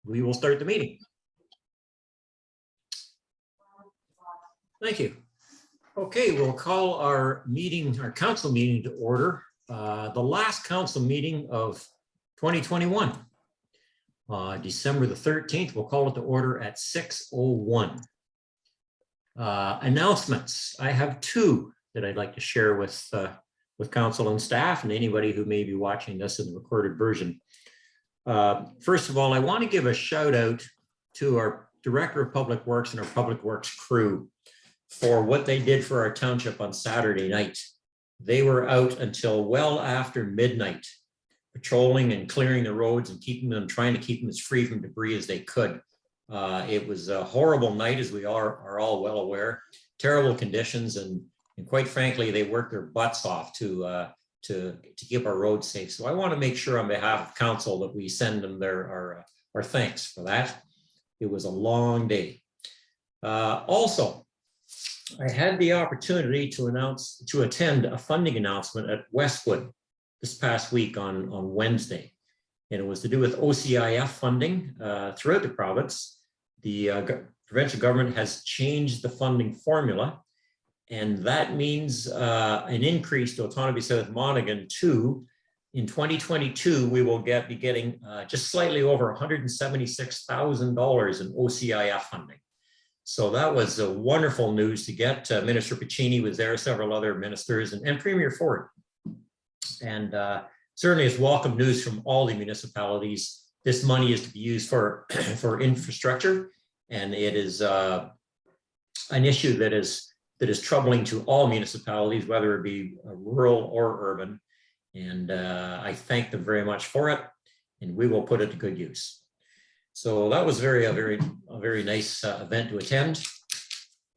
we will start the meeting. Thank you. Okay, we'll call our meeting, our council meeting to order. The last council meeting of 2021, December the 13th. We'll call it to order at 6:01. Announcements. I have two that I'd like to share with council and staff and anybody who may be watching this in the recorded version. First of all, I want to give a shout out to our Director of Public Works and our Public Works crew for what they did for our township on Saturday night. They were out until well after midnight, patrolling and clearing the roads and trying to keep them as free from debris as they could. It was a horrible night, as we are all well aware. Terrible conditions, and quite frankly, they worked their butts off to keep our roads safe. So I want to make sure on behalf of council that we send them our thanks for that. It was a long day. Also, I had the opportunity to attend a funding announcement at Westwood this past week on Wednesday, and it was to do with OCIF funding throughout the province. The provincial government has changed the funding formula, and that means an increase to Otonabee-South Monaghan too. In 2022, we will be getting just slightly over $176,000 in OCIF funding. So that was a wonderful news to get. Minister Piccini was there, several other ministers, and Premier Ford. And certainly it's welcome news from all the municipalities. This money is to be used for infrastructure, and it is an issue that is troubling to all municipalities, whether it be rural or urban. And I thank them very much for it, and we will put it to good use. So that was a very nice event to attend.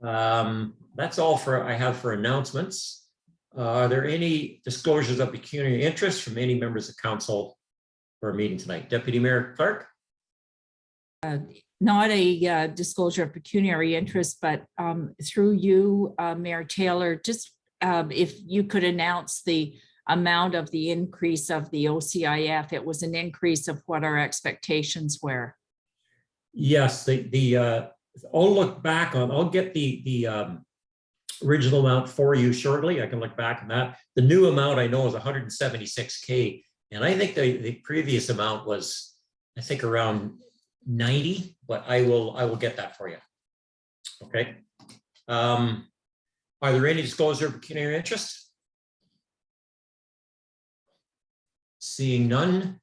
That's all I have for announcements. Are there any disclosures of pecuniary interest from any members of council for our meeting tonight? Deputy Mayor Clark? Not a disclosure of pecuniary interest, but through you, Mayor Taylor, just if you could announce the amount of the increase of the OCIF. It was an increase of what our expectations were. Yes, I'll look back on, I'll get the original amount for you shortly. I can look back on that. The new amount I know is 176K, and I think the previous amount was, I think, around 90, but I will get that for you. Okay. Are there any disclosure of pecuniary interest? Seeing none.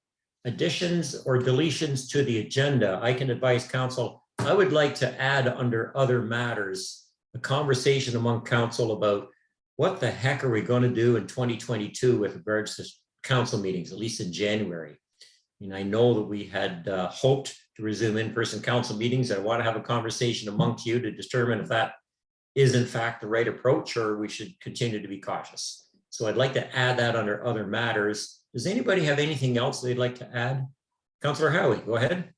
Additions or deletions to the agenda, I can advise council. I would like to add under other matters a conversation among council about what the heck are we going to do in 2022 with regards to council meetings, at least in January. And I know that we had hoped to resume in-person council meetings. I want to have a conversation amongst you to determine if that is in fact the right approach, or we should continue to be cautious. So I'd like to add that under other matters. Does anybody have anything else they'd like to add? Councillor Howie, go ahead.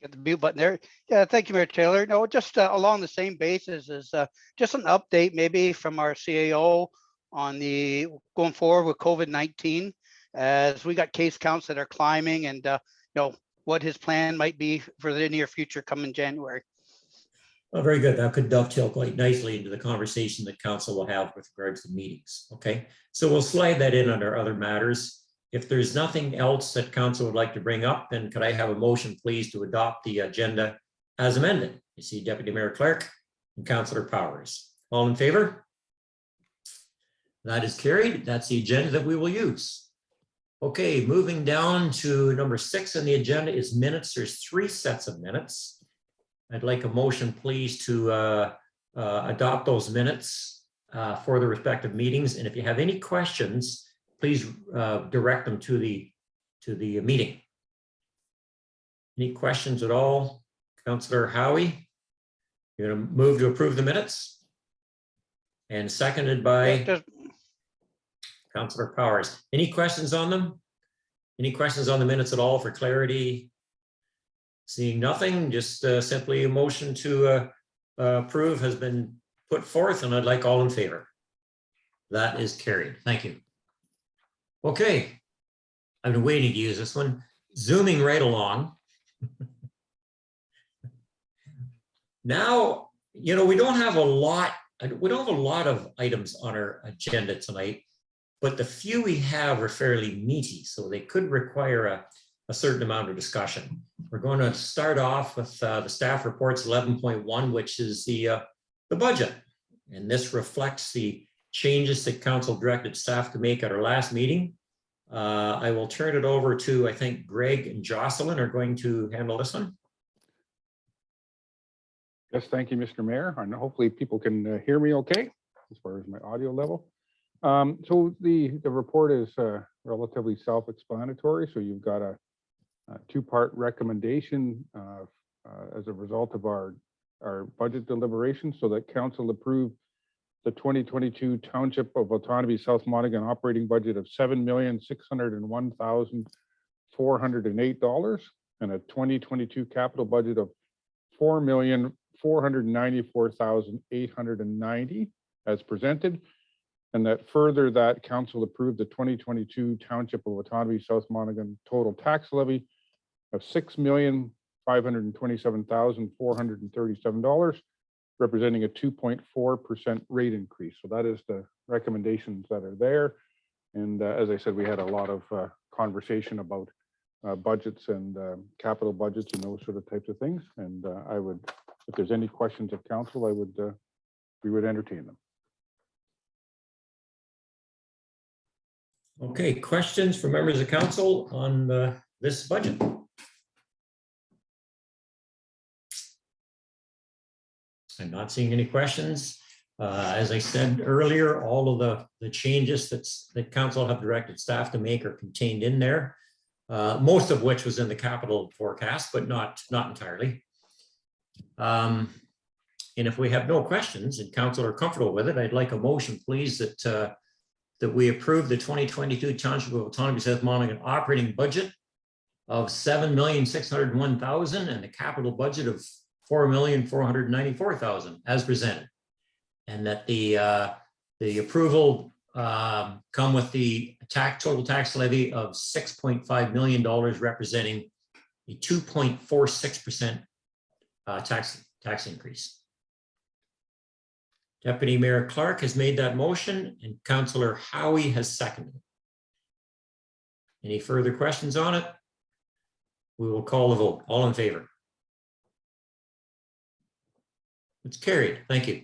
Get the mute button there. Yeah, thank you, Mayor Taylor. No, just along the same basis as just an update maybe from our CAO on the going forward with COVID-19, as we got case counts that are climbing, and you know, what his plan might be for the near future coming January. Oh, very good. That could dovetail quite nicely into the conversation that council will have with regards to meetings. Okay, so we'll slide that in under other matters. If there's nothing else that council would like to bring up, then could I have a motion, please, to adopt the agenda as amended? You see Deputy Mayor Clark and Councillor Powers. All in favor? That is carried. That's the agenda that we will use. Okay, moving down to number 6 on the agenda is minutes. There's 3 sets of minutes. I'd like a motion, please, to adopt those minutes for the respective meetings. And if you have any questions, please direct them to the meeting. Any questions at all? Councillor Howie, you're going to move to approve the minutes? And seconded by Councillor Powers. Any questions on them? Any questions on the minutes at all for clarity? Seeing nothing, just simply a motion to approve has been put forth, and I'd like all in favor. That is carried. Thank you. Okay, I've been waiting to use this one. zooming right along. Now, you know, we don't have a lot of items on our agenda tonight, but the few we have are fairly meaty, so they could require a certain amount of discussion. We're going to start off with the staff reports 11.1, which is the budget. And this reflects the changes that council directed staff to make at our last meeting. I will turn it over to, I think Greg and Jocelyn are going to handle this one. Yes, thank you, Mr. Mayor, and hopefully people can hear me okay as far as my audio level. So the report is relatively self-explanatory. So you've got a two-part recommendation as a result of our budget deliberations, so that council approved the 2022 Township of Otonabee-South Monaghan operating budget of $7,601,408 and a 2022 capital budget of $4,494,890 as presented, and that further that council approved the 2022 Township of Otonabee-South Monaghan total tax levy of $6,527,437, representing a 2.4% rate increase. So that is the recommendations that are there. And as I said, we had a lot of conversation about budgets and capital budgets and those sort of types of things. And I would, if there's any questions of council, we would entertain them. Okay, questions from members of council on this budget? I'm not seeing any questions. As I said earlier, all of the changes that council have directed staff to make are contained in there. Most of which was in the capital forecast, but not entirely. And if we have no questions and council are comfortable with it, I'd like a motion, please, that we approve the 2022 Township of Otonabee-South Monaghan operating budget of $7,601,000 and the capital budget of $4,494,000 as presented, and that the approval come with the total tax levy of $6.5 million, representing a 2.46% tax increase. Deputy Mayor Clark has made that motion and Councillor Howie has seconded it. Any further questions on it? We will call the vote. All in favor? It's carried. Thank you.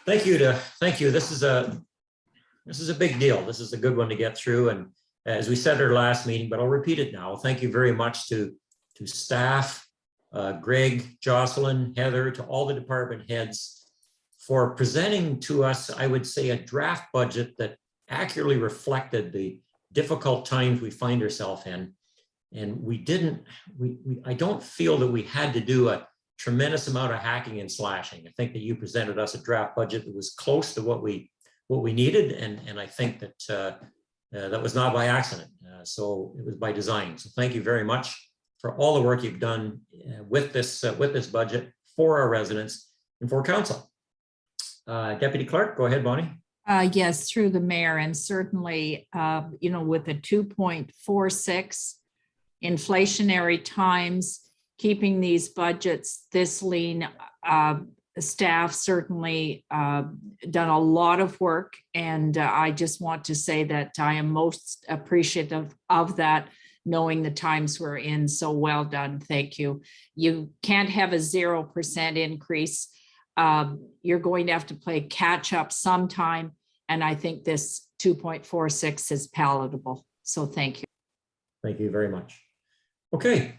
Thank you. This is a big deal. This is a good one to get through. And as we said at our last meeting, but I'll repeat it now. Thank you very much to staff, Greg, Jocelyn, Heather, to all the department heads for presenting to us, I would say, a draft budget that accurately reflected the difficult times we find ourselves in. And I don't feel that we had to do a tremendous amount of hacking and slashing. I think that you presented us a draft budget that was close to what we needed, and I think that that was not by accident. So it was by design. So thank you very much for all the work you've done with this budget for our residents and for council. Deputy Clerk, go ahead, Bonnie. Yes, through the mayor, and certainly, you know, with the 2.46 inflationary times, keeping these budgets this lean, staff certainly done a lot of work, and I just want to say that I am most appreciative of that, knowing the times we're in. So well done. Thank you. You can't have a 0% increase. You're going to have to play catch up sometime, and I think this 2.46 is palatable. So thank you. Thank you very much. Okay.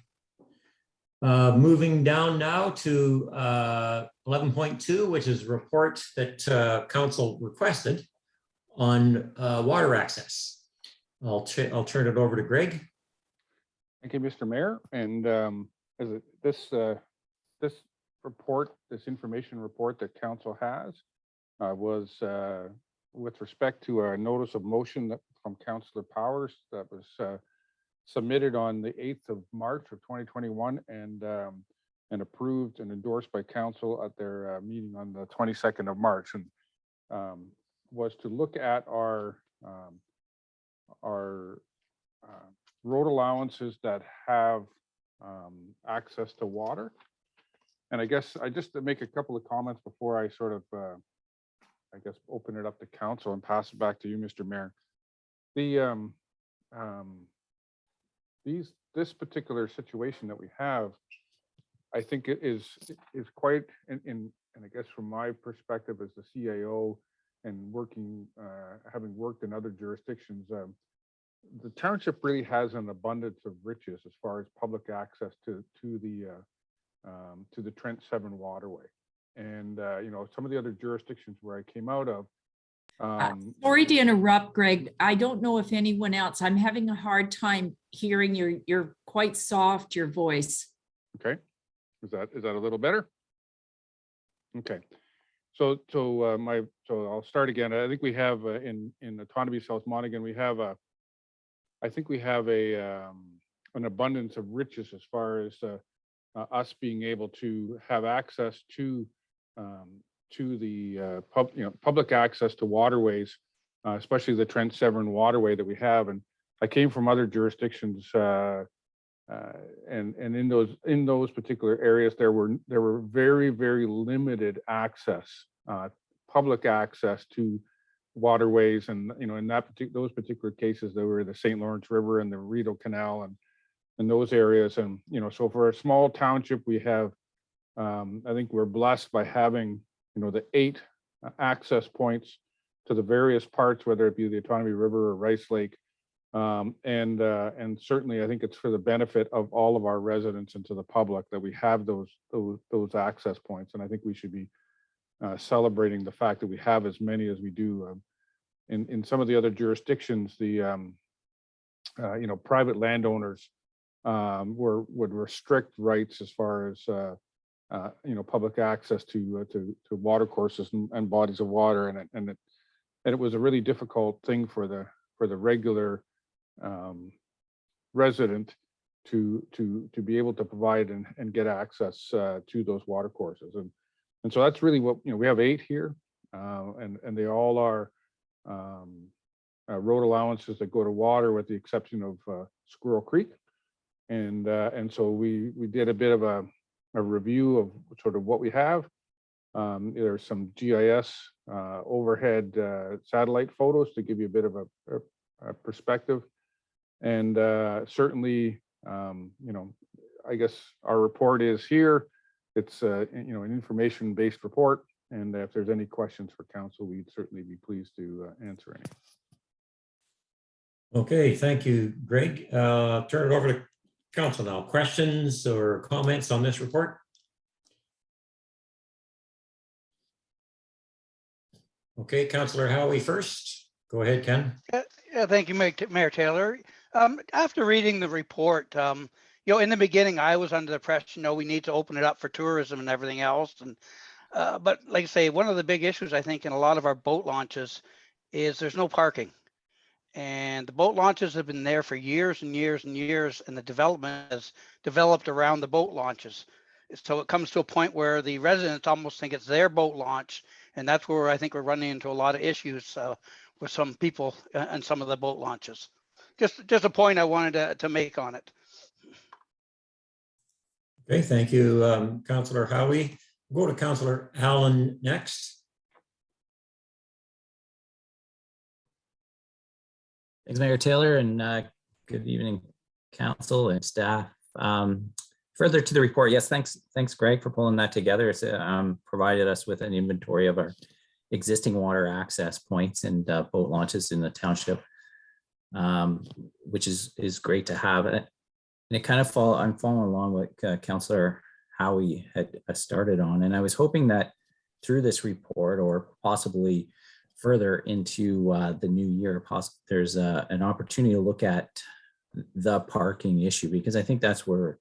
Moving down now to 11.2, which is a report that council requested on water access. I'll turn it over to Greg. Thank you, Mr. Mayor. And this report, this information report that council has was with respect to a notice of motion from Councillor Powers that was submitted on the 8th of March of 2021 and approved and endorsed by council at their meeting on the 22nd of March, and was to look at our road allowances that have access to water. And I guess I just to make a couple of comments before I sort of, I guess, open it up to council and pass it back to you, Mr. Mayor. The this particular situation that we have, I think it is quite and I guess from my perspective as the CAO and working, having worked in other jurisdictions, the township really has an abundance of riches as far as public access to the Trent Severn waterway. And you know, some of the other jurisdictions where I came out of. Sorry to interrupt, Greg. I don't know if anyone else, I'm having a hard time hearing you're quite soft, your voice. Okay, is that a little better? Okay, so I'll start again. I think we have in Otonabee-South Monaghan, we have I think we have an abundance of riches as far as us being able to have access to the public access to waterways, especially the Trent Severn waterway that we have. And I came from other jurisdictions, and in those particular areas, there were very, very limited access, public access to waterways. And you know, in those particular cases, there were the St. Lawrence River and the Rideau Canal and those areas. And you know, so for a small township, we have, I think we're blessed by having, you know, the 8 access points to the various parts, whether it be the Otonabee River or Rice Lake. And certainly I think it's for the benefit of all of our residents and to the public that we have those access points. And I think we should be celebrating the fact that we have as many as we do. In some of the other jurisdictions, the you know, private landowners would restrict rights as far as you know, public access to water courses and bodies of water, and it was a really difficult thing for the regular resident to be able to provide and get access to those water courses, and so that's really what, you know, we have 8 here, and they all are road allowances that go to water, with the exception of Squirrel Creek, and so we did a bit of a review of sort of what we have. There's some GIS overhead satellite photos to give you a bit of a perspective. And certainly, you know, I guess our report is here. It's, you know, an information-based report. And if there's any questions for council, we'd certainly be pleased to answer any. Okay, thank you, Greg. Turn it over to council now. Questions or comments on this report? Okay, Councillor Howie first. Go ahead, Ken. Yeah, thank you, Mayor Taylor. After reading the report, you know, in the beginning, I was under the impression, you know, we need to open it up for tourism and everything else. And but like I say, one of the big issues, I think, in a lot of our boat launches is there's no parking. And the boat launches have been there for years and years and years, and the development has developed around the boat launches. So it comes to a point where the residents almost think it's their boat launch, and that's where I think we're running into a lot of issues with some people and some of the boat launches. Just a point I wanted to make on it. Okay, thank you, Councillor Howie. We'll go to Councillor Allen next. Thanks, Mayor Taylor, and good evening, council and staff. Further to the report, yes, thanks, Greg, for pulling that together. It's provided us with an inventory of our existing water access points and boat launches in the township, which is great to have. And it kind of I'm following along what Councillor Howie had started on, and I was hoping that through this report, or possibly further into the new year, there's an opportunity to look at the parking issue, because I think that's where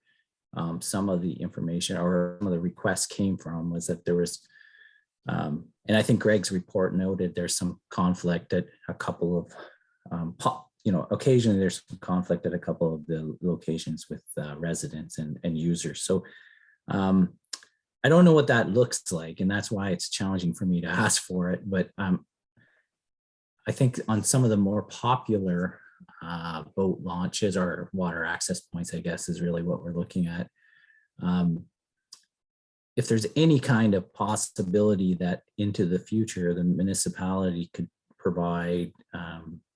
some of the information or some of the requests came from, was that there was, and I think Greg's report noted there's some conflict at a couple of, you know, occasionally there's some conflict at a couple of the locations with residents and users. So I don't know what that looks like, and that's why it's challenging for me to ask for it. But I think on some of the more popular boat launches or water access points, I guess, is really what we're looking at. If there's any kind of possibility that into the future, the municipality could provide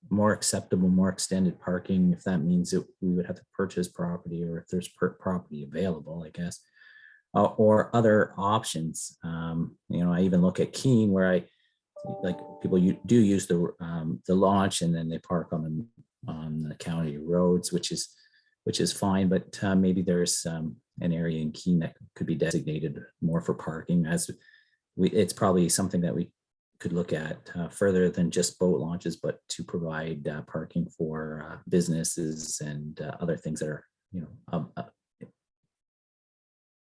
more acceptable, more extended parking, if that means that we would have to purchase property, or if there's property available, I guess, or other options. I even look at Keene, where like people do use the launch, and then they park on the county roads, which is fine, but maybe there's an area in Keene that could be designated more for parking. It's probably something that we could look at further than just boat launches, but to provide parking for businesses and other things that are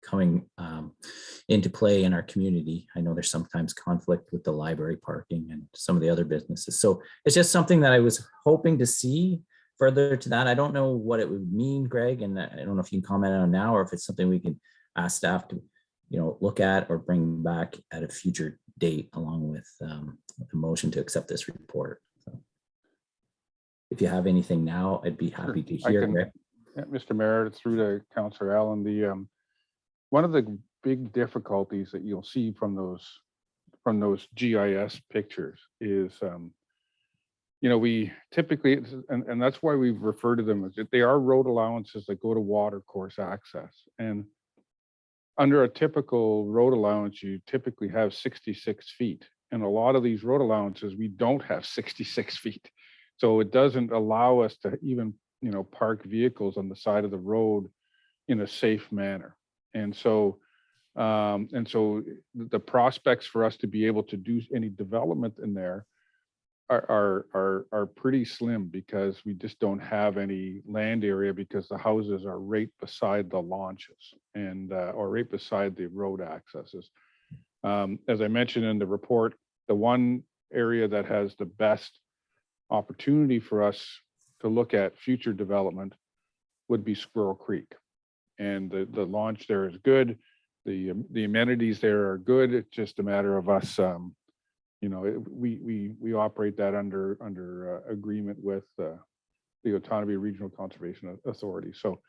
coming into play in our community. I know there's sometimes conflict with the library parking and some of the other businesses. So it's just something that I was hoping to see further to that. I don't know what it would mean, Greg, and I don't know if you can comment on it now, or if it's something we can ask staff to look at or bring back at a future date, along with the motion to accept this report. So if you have anything now, I'd be happy to hear. Greg. Yeah, Mr. Mayor, through to Councillor Allen, one of the big difficulties that you'll see from those GIS pictures is, we typically, and that's why we've referred to them as, they are road allowances that go to water course access. And under a typical road allowance, you typically have 66 feet. And a lot of these road allowances, we don't have 66 feet. So it doesn't allow us to even, park vehicles on the side of the road in a safe manner. And so the prospects for us to be able to do any development in there are pretty slim, because we just don't have any land area, because the houses are right beside the launches and or right beside the road accesses. As I mentioned in the report, the one area that has the best opportunity for us to look at future development would be Squirrel Creek. And the launch there is good. The amenities there are good. It's just a matter of us, we operate that under agreement with the Otonabee Regional Conservation Authority. So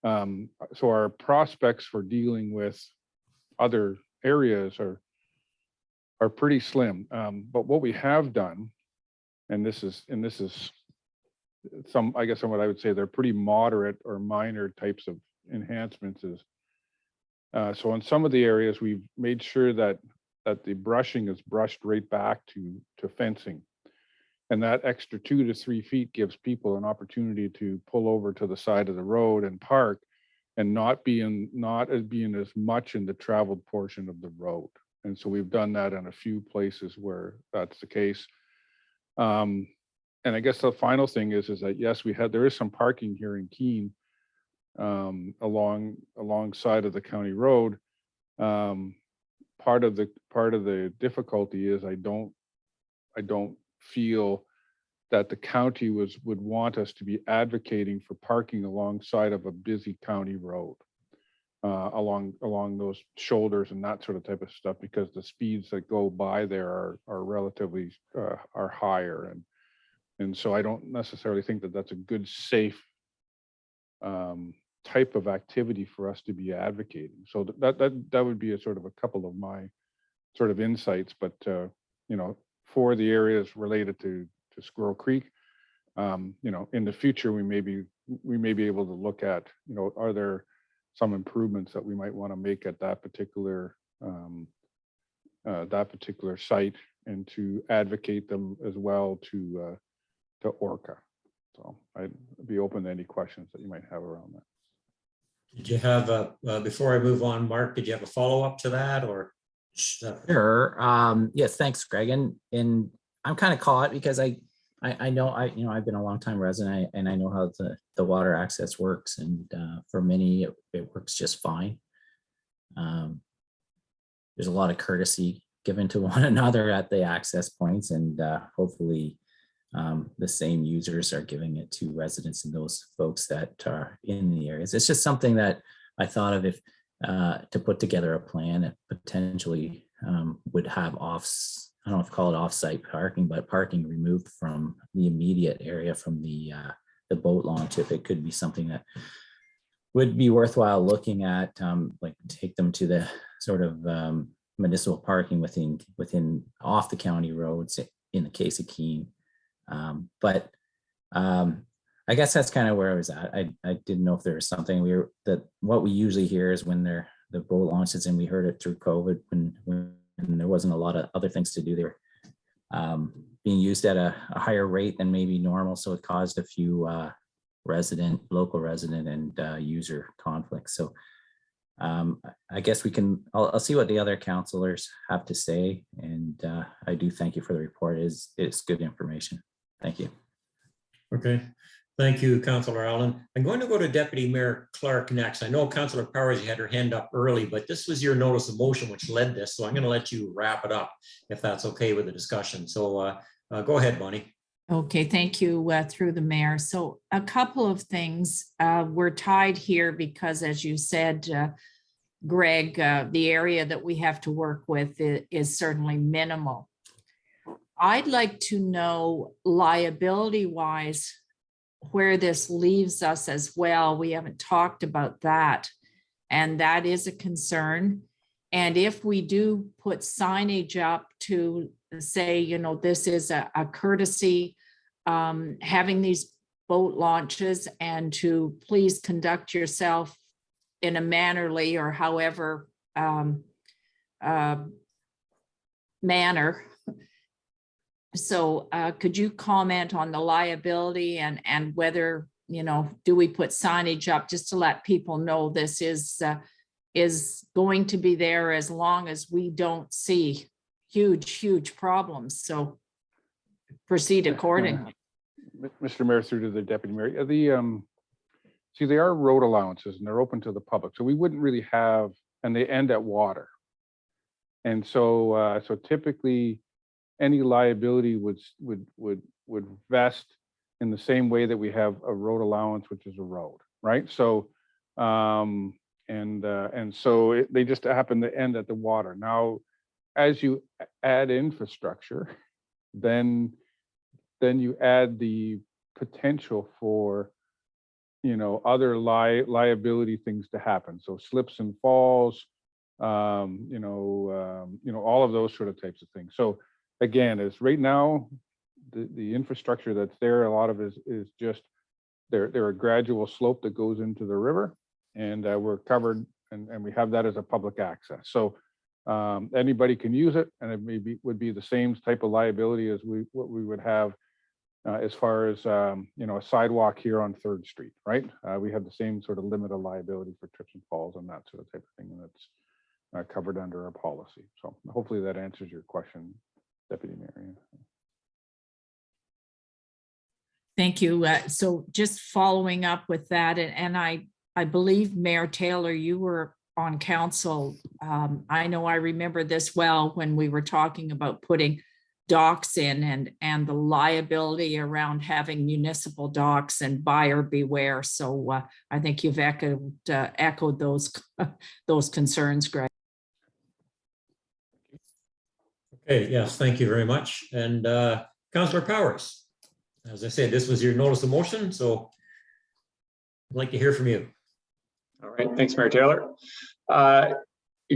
our prospects for dealing with other areas are pretty slim. But what we have done, and this is some, I guess, what I would say they're pretty moderate or minor types of enhancements, is so in some of the areas we've made sure that the brushing is brushed right back to fencing, and that extra 2 to 3 feet gives people an opportunity to pull over to the side of the road and park, and not being as much in the traveled portion of the road. And so we've done that in a few places where that's the case. And I guess the final thing is that, yes, there is some parking here in Keene alongside of the county road. Part of the difficulty is I don't feel that the county would want us to be advocating for parking alongside of a busy county road, along those shoulders and that sort of type of stuff, because the speeds that go by there are relatively are higher, and so I don't necessarily think that that's a good, safe type of activity for us to be advocating. So that would be a sort of a couple of my sort of insights. But for the areas related to Squirrel Creek, in the future we may be able to look at, are there some improvements that we might want to make at that particular site, and to advocate them as well to Orca. So I'd be open to any questions that you might have around that. Did you have before I move on, Mark, did you have a follow-up to that, or? Sure. Yes, thanks, Greg. And I'm kind of caught, because I know I've been a long time resident, and I know how the water access works, and for many it works just fine. There's a lot of courtesy given to one another at the access points, and hopefully the same users are giving it to residents and those folks that are in the areas. It's just something that I thought of, if to put together a plan that potentially would have I don't know if call it off-site parking, but parking removed from the immediate area, from the the boat launch, if it could be something that would be worthwhile looking at, like take them to the sort of municipal parking within off the county roads in the case of Keene. But I guess that's kind of where I was at. I didn't know if there was something what we usually hear is when the boat launches, and we heard it through COVID when there wasn't a lot of other things to do. They were being used at a higher rate than maybe normal, so it caused a few local resident and user conflicts. So I guess I'll see what the other councillors have to say, and I do thank you for the report. It's good information. Thank you. Okay, thank you, Councillor Allen. I'm going to go to Deputy Mayor Clark next. I know Councillor Powers had her hand up early, but this was your notice of motion which led this, so I'm going to let you wrap it up if that's okay with the discussion. So go ahead, Bonnie. Okay, thank you through the mayor. So a couple of things. We're tied here because, as you said, Greg, the area that we have to work with is certainly minimal. I'd like to know liability-wise where this leaves us as well. We haven't talked about that, and that is a concern. And if we do put signage up to say, you know, this is a courtesy, having these boat launches, and to please conduct yourself in a mannerly or however manner. So could you comment on the liability and whether, you know, do we put signage up just to let people know this is going to be there as long as we don't see huge problems? So proceed accordingly. Mr. Mayor, through to the Deputy Mayor. See, they are road allowances and they're open to the public. So we wouldn't really have, and they end at water. And so so typically any liability would vest in the same way that we have a road allowance, which is a road, right? So and so they just happen to end at the water. Now, as you add infrastructure, then you add the potential for, you know, other liability things to happen. So slips and falls, you know, all of those sort of types of things. So again, as right now, the infrastructure that's there, a lot of it is just they're a gradual slope that goes into the river, and we're covered, and we have that as a public access. So anybody can use it, and it would be the same type of liability as what we would have as far as you know, a sidewalk here on 3rd Street, right? We have the same sort of limit of liability for trips and falls and that sort of type of thing, and that's covered under our policy. So hopefully that answers your question, Deputy Mayor. Thank you. So just following up with that, and I believe Mayor Taylor, you were on council. I know I remember this well when we were talking about putting docks in and the liability around having municipal docks and buyer beware. So I think you've echoed those concerns, Greg. Okay, yes, thank you very much. And Councillor Powers, as I said, this was your notice of motion, so I'd like to hear from you. All right, thanks, Mayor Taylor.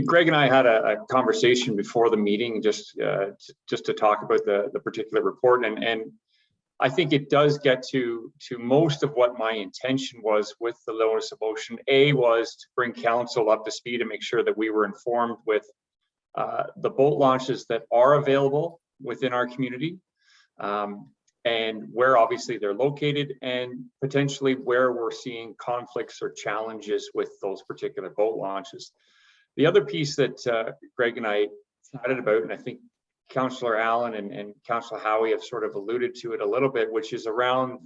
Greg and I had a conversation before the meeting just to talk about the particular report, and I think it does get to most of what my intention was with the notice of motion. A was to bring council up to speed and make sure that we were informed with the boat launches that are available within our community, and where obviously they're located, and potentially where we're seeing conflicts or challenges with those particular boat launches. The other piece that Greg and I chatted about, and I think Councillor Allen and Councillor Howie have sort of alluded to it a little bit, which is around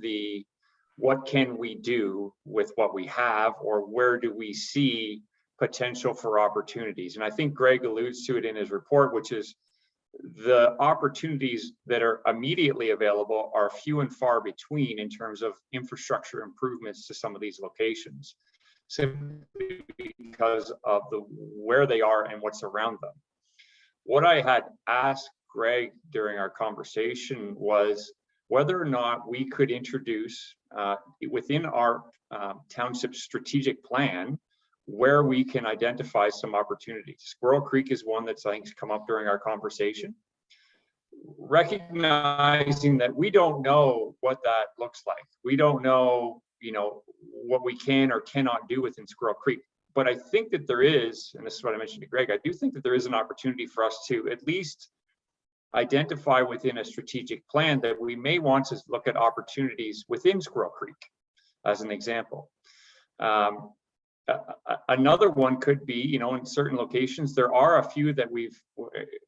what can we do with what we have, or where do we see potential for opportunities? And I think Greg alludes to it in his report, which is the opportunities that are immediately available are few and far between in terms of infrastructure improvements to some of these locations, simply because of where they are and what's around them. What I had asked Greg during our conversation was whether or not we could introduce within our township strategic plan where we can identify some opportunities. Squirrel Creek is one that's, I think, come up during our conversation. Recognizing that we don't know what that looks like. We don't know, what we can or cannot do within Squirrel Creek. But I think that there is, and this is what I mentioned to Greg, I do think that there is an opportunity for us to at least identify within a strategic plan that we may want to look at opportunities within Squirrel Creek, as an example. Another one could be, in certain locations, there are a few that we've,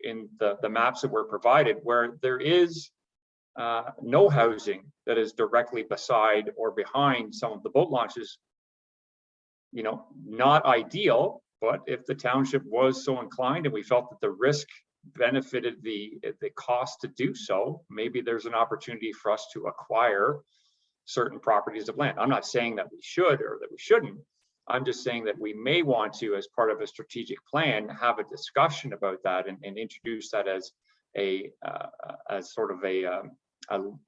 in the maps that were provided, where there is no housing that is directly beside or behind some of the boat launches. Not ideal, but if the township was so inclined and we felt that the risk benefited the cost to do so, maybe there's an opportunity for us to acquire certain properties of land. I'm not saying that we should or that we shouldn't. I'm just saying that we may want to, as part of a strategic plan, have a discussion about that and introduce that as sort of a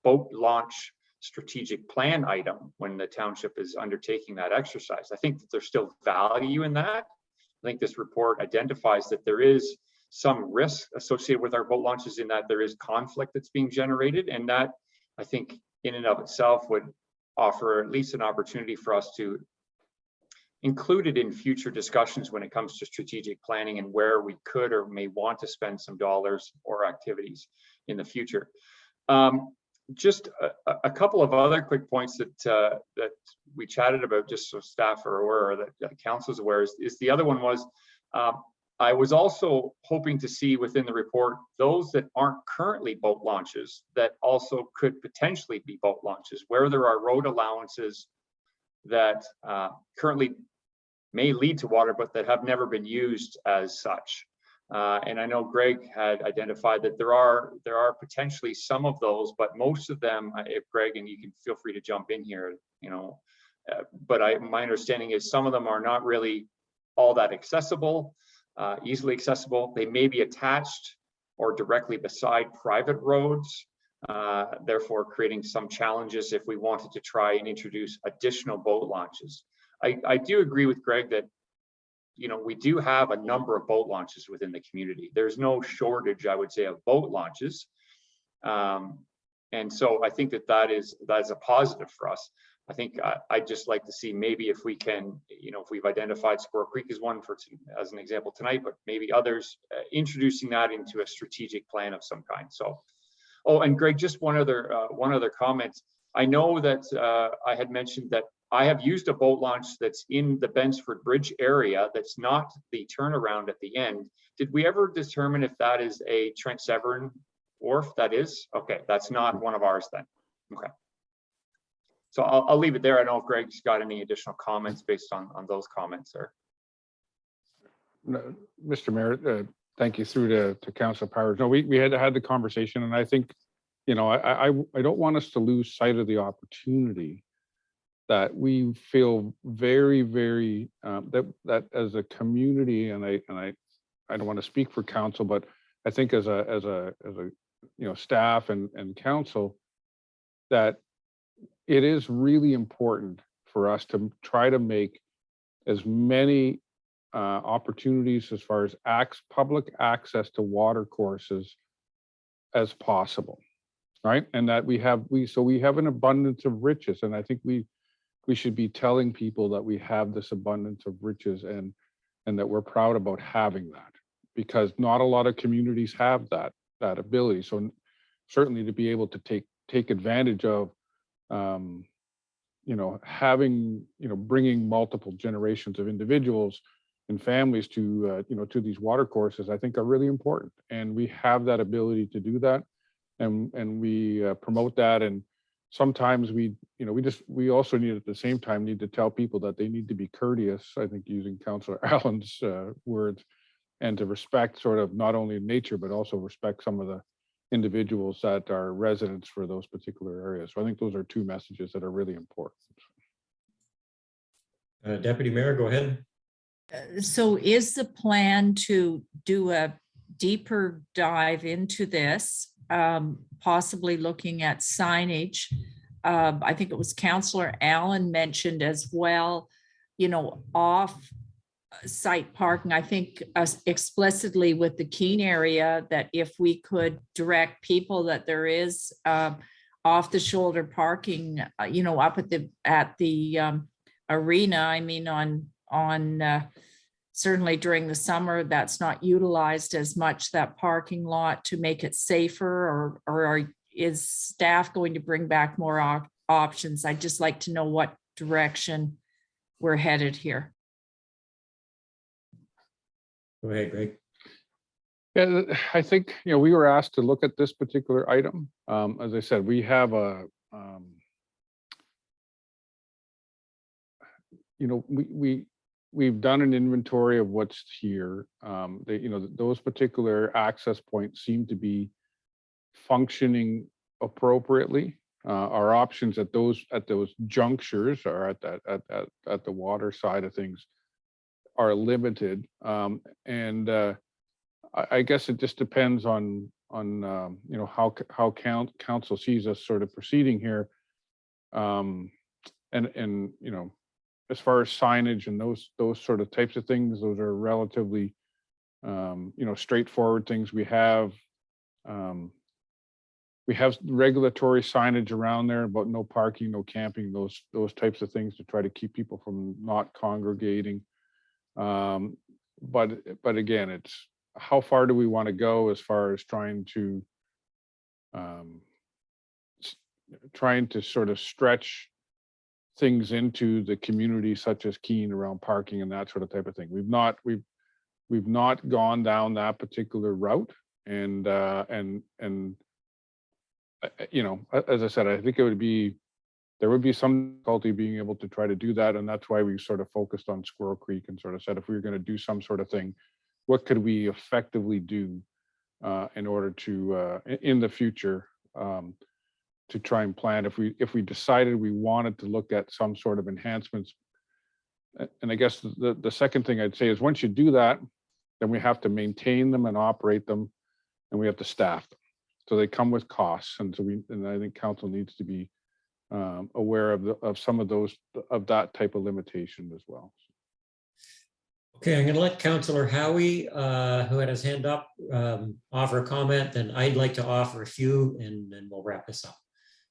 boat launch strategic plan item when the township is undertaking that exercise. I think that there's still value in that. I think this report identifies that there is some risk associated with our boat launches in that there is conflict that's being generated, and that I think in and of itself would offer at least an opportunity for us to include it in future discussions when it comes to strategic planning and where we could or may want to spend some dollars or activities in the future. Just a couple of other quick points that we chatted about, just so staff are aware, or that council is aware, is the other one was, I was also hoping to see within the report those that aren't currently boat launches that also could potentially be boat launches, where there are road allowances that currently may lead to water, but that have never been used as such. And I know Greg had identified that there are potentially some of those, but most of them, if Greg, and you can feel free to jump in here, but my understanding is some of them are not really all that accessible, easily accessible. They may be attached or directly beside private roads, therefore creating some challenges if we wanted to try and introduce additional boat launches. I do agree with Greg that we do have a number of boat launches within the community. There's no shortage, I would say, of boat launches. And so I think that is a positive for us. I think I'd just like to see maybe if we can, if we've identified Squirrel Creek as one as an example tonight, but maybe others, introducing that into a strategic plan of some kind. So, oh, and Greg, just one other comment. I know that I had mentioned that I have used a boat launch that's in the Bensford Bridge area. That's not the turnaround at the end. Did we ever determine if that is a Trent Severn wharf? That is? Okay, that's not one of ours then. Okay. So I'll leave it there. I don't know if Greg's got any additional comments based on those comments there. No, Mr. Mayor, thank you through to Councilor Powers. No, we had the conversation, and I think, I don't want us to lose sight of the opportunity that we feel very, very that as a community, and I don't want to speak for council, but I think as a staff and council, that it is really important for us to try to make as many opportunities as far as public access to water courses as possible, right? And that we have an abundance of riches, and I think we should be telling people that we have this abundance of riches and that we're proud about having that, because not a lot of communities have that ability. So certainly to be able to take advantage of bringing multiple generations of individuals and families to these water courses, I think are really important. And we have that ability to do that, and we promote that. And sometimes we also need, at the same time, need to tell people that they need to be courteous, I think using Councillor Allen's words, and to respect sort of not only nature, but also respect some of the individuals that are residents for those particular areas. So I think those are two messages that are really important. Deputy Mayor, go ahead. So is the plan to do a deeper dive into this, possibly looking at signage I think it was Councillor Allen mentioned as well, off site parking. I think explicitly with the Keene area, that if we could direct people that there is off the shoulder parking, up at the arena. I mean, on certainly during the summer, that's not utilized as much, that parking lot, to make it safer, or is staff going to bring back more options? I'd just like to know what direction we're headed here. Go ahead, Greg. Yeah, I think, we were asked to look at this particular item. As I said, we have we've done an inventory of what's here. Those particular access points seem to be functioning appropriately. Our options at those junctures, or at the water side of things, are limited. I guess it just depends on how council sees us sort of proceeding here. As far as signage and those sort of types of things, those are relatively straightforward things. We have regulatory signage around there about no parking, no camping, those types of things, to try to keep people from not congregating. But again, it's how far do we want to go as far as trying to sort of stretch things into the community, such as Keene, around parking and that sort of type of thing. We've not gone down that particular route, and as I said, I think there would be some difficulty being able to try to do that, and that's why we sort of focused on Squirrel Creek and sort of said, if we were going to do some sort of thing, what could we effectively do in order to in the future to try and plan if we decided we wanted to look at some sort of enhancements. And I guess the second thing I'd say is, once you do that, then we have to maintain them and operate them, and we have to staff them. So they come with costs, and I think council needs to be aware of some of that type of limitation as well. Okay, I'm going to let Councillor Howie, who had his hand up, offer a comment, and I'd like to offer a few, and then we'll wrap this up.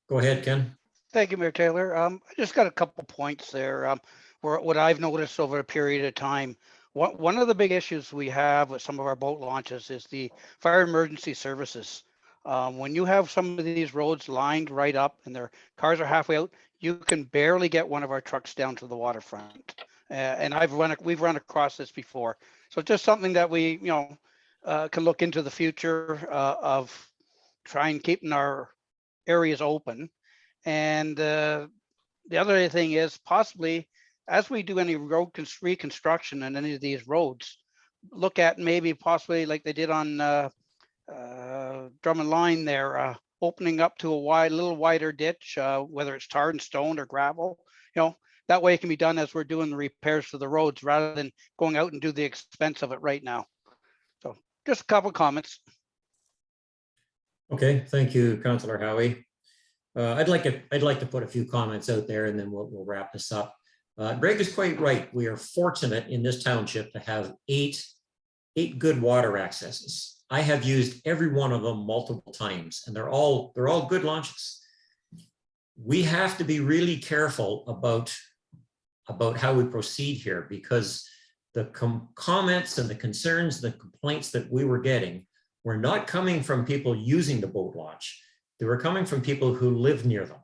Go ahead, Ken. Thank you, Mayor Taylor. I just got a couple points there. What I've noticed over a period of time, one of the big issues we have with some of our boat launches is the fire emergency services. When you have some of these roads lined right up and their cars are halfway out, you can barely get one of our trucks down to the waterfront. And we've run across this before. So just something that we, can look into the future of trying keeping our areas open. And the other thing is, possibly as we do any road reconstruction on any of these roads, look at maybe possibly like they did on Drummond Line there, opening up to a little wider ditch, whether it's tar and stone or gravel. That way it can be done as we're doing the repairs to the roads, rather than going out and do the expense of it right now. So just a couple of comments. Okay, thank you, Councillor Howie. I'd like to put a few comments out there, and then we'll wrap this up. Greg is quite right. We are fortunate in this township to have eight good water accesses. I have used every one of them multiple times, and they're all good launches. We have to be really careful about how we proceed here, because the comments and the concerns, the complaints that we were getting were not coming from people using the boat launch. They were coming from people who live near them.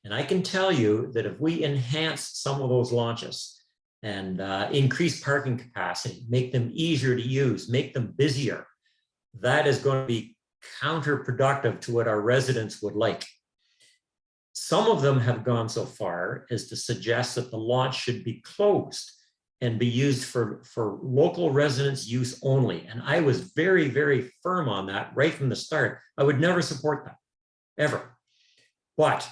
And I can tell you that if we enhance some of those launches and increase parking capacity, make them easier to use, make them busier, that is going to be counterproductive to what our residents would like. Some of them have gone so far as to suggest that the launch should be closed and be used for local residents' use only. And I was very, very firm on that right from the start. I would never support that, ever. But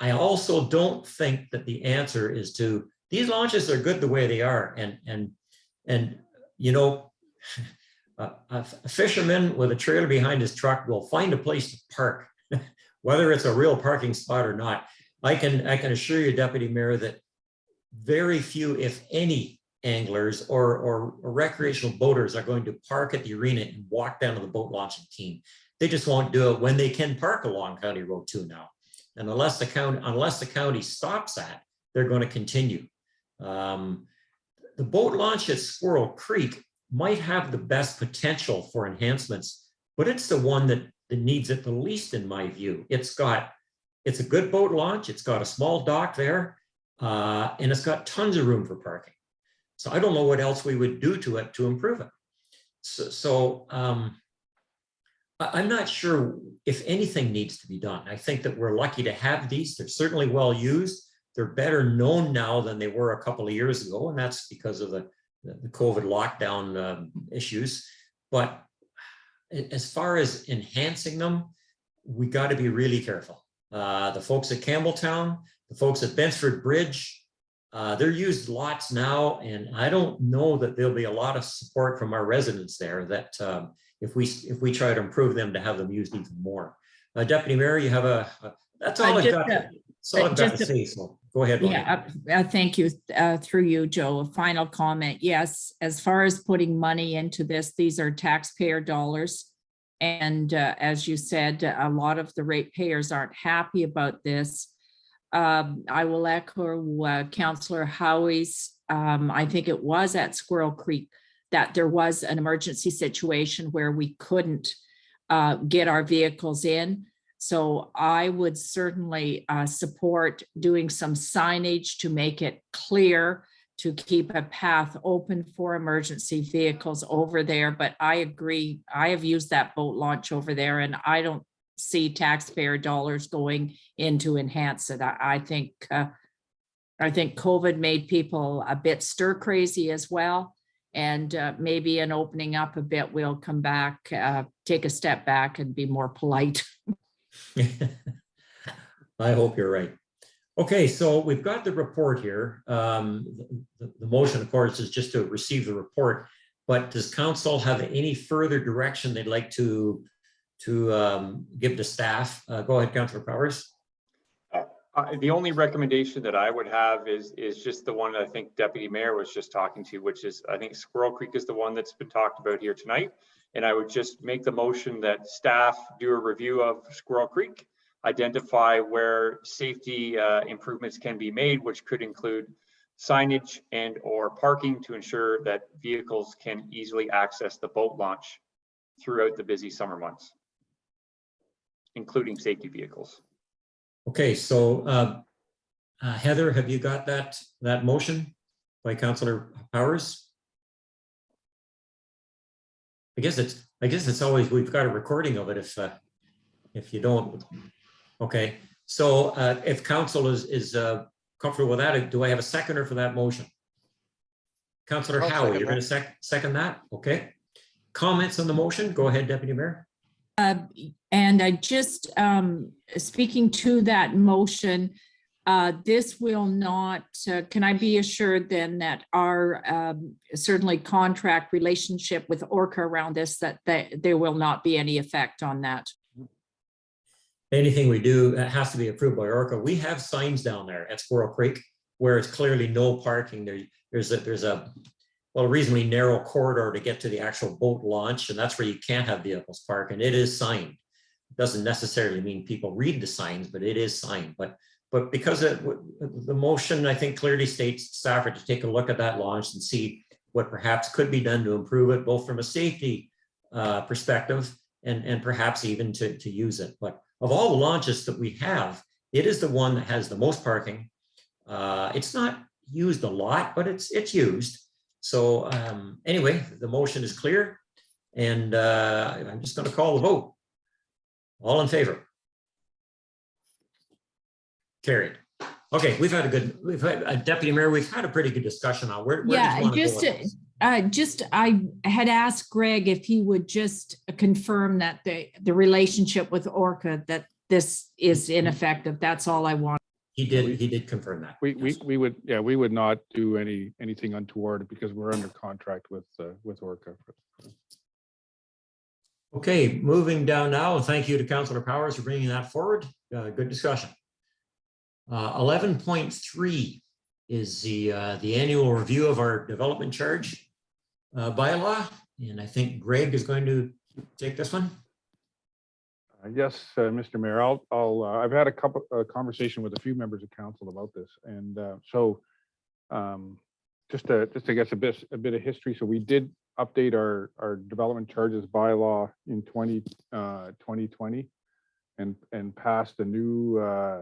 I also don't think that the answer is to, these launches are good the way they are. And a fisherman with a trailer behind his truck will find a place to park, whether it's a real parking spot or not. I can assure you, Deputy Mayor, that very few, if any, anglers or recreational boaters are going to park at the arena and walk down to the boat launching team. They just won't do it when they can park along County Road 2 now. And unless the county stops that, they're going to continue. The boat launch at Squirrel Creek might have the best potential for enhancements, but it's the one that needs it the least, in my view. It's a good boat launch. It's got a small dock there, and it's got tons of room for parking. So I don't know what else we would do to it to improve it. So I'm not sure if anything needs to be done. I think that we're lucky to have these. They're certainly well used. They're better known now than they were a couple of years ago, and that's because of the COVID lockdown issues. But as far as enhancing them, we got to be really careful. The folks at Campbelltown, the folks at Bensford Bridge, they're used lots now, and I don't know that there'll be a lot of support from our residents there that if we try to improve them to have them used even more. Deputy Mayor, you have that's all I've got. That's all I've got to say. So go ahead. Yeah, thank you. Through you, Joe. A final comment. Yes, as far as putting money into this, these are taxpayer dollars. And as you said, a lot of the ratepayers aren't happy about this. I will echo Councillor Howie's, I think it was at Squirrel Creek, that there was an emergency situation where we couldn't get our vehicles in. So I would certainly support doing some signage to make it clear, to keep a path open for emergency vehicles over there. But I agree, I have used that boat launch over there, and I don't see taxpayer dollars going in to enhance it. I think COVID made people a bit stir crazy as well. And maybe in opening up a bit, we'll come back, take a step back and be more polite. I hope you're right. Okay, so we've got the report here. The motion, of course, is just to receive the report, but does council have any further direction they'd like to give to staff? Go ahead, Councillor Powers. The only recommendation that I would have is just the one I think Deputy Mayor was just talking to, which is I think Squirrel Creek is the one that's been talked about here tonight. And I would just make the motion that staff do a review of Squirrel Creek, identify where safety improvements can be made, which could include signage and or parking to ensure that vehicles can easily access the boat launch throughout the busy summer months, including safety vehicles. Okay, so Heather, have you got that motion by Councillor Powers? I guess it's always, we've got a recording of it if you don't. Okay, so if council is comfortable with that, do I have a seconder for that motion? Councillor Howie, you're going to second that? Okay. Comments on the motion? Go ahead, Deputy Mayor. And I just, speaking to that motion, this will not, can I be assured then that our certainly contract relationship with Orca around this, that there will not be any effect on that? Anything we do has to be approved by Orca. We have signs down there at Squirrel Creek where it's clearly no parking. There's a reasonably narrow corridor to get to the actual boat launch, and that's where you can't have vehicles park, and it is signed. It doesn't necessarily mean people read the signs, but it is signed. But because the motion, I think, clearly states staff are to take a look at that launch and see what perhaps could be done to improve it, both from a safety perspective and perhaps even to use it. But of all the launches that we have, it is the one that has the most parking. It's not used a lot, but it's used. So anyway, the motion is clear, and I'm just going to call the vote. All in favor? Carried. Okay, we've had Deputy Mayor, we've had a pretty good discussion on where yeah, I had asked Greg if he would just confirm that the relationship with Orca, that this is ineffective. That's all I want. He did confirm that. We would not do anything untoward because we're under contract with Orca. Okay, moving down now, and thank you to Councillor Powers for bringing that forward. Good discussion. 11.3 is the annual review of our development charge bylaw. And I think Greg is going to take this one. Yes, Mr. Mayor, I've had a couple conversation with a few members of council about this, and just to get a bit of history. So we did update our development charges bylaw in 2020 and passed a new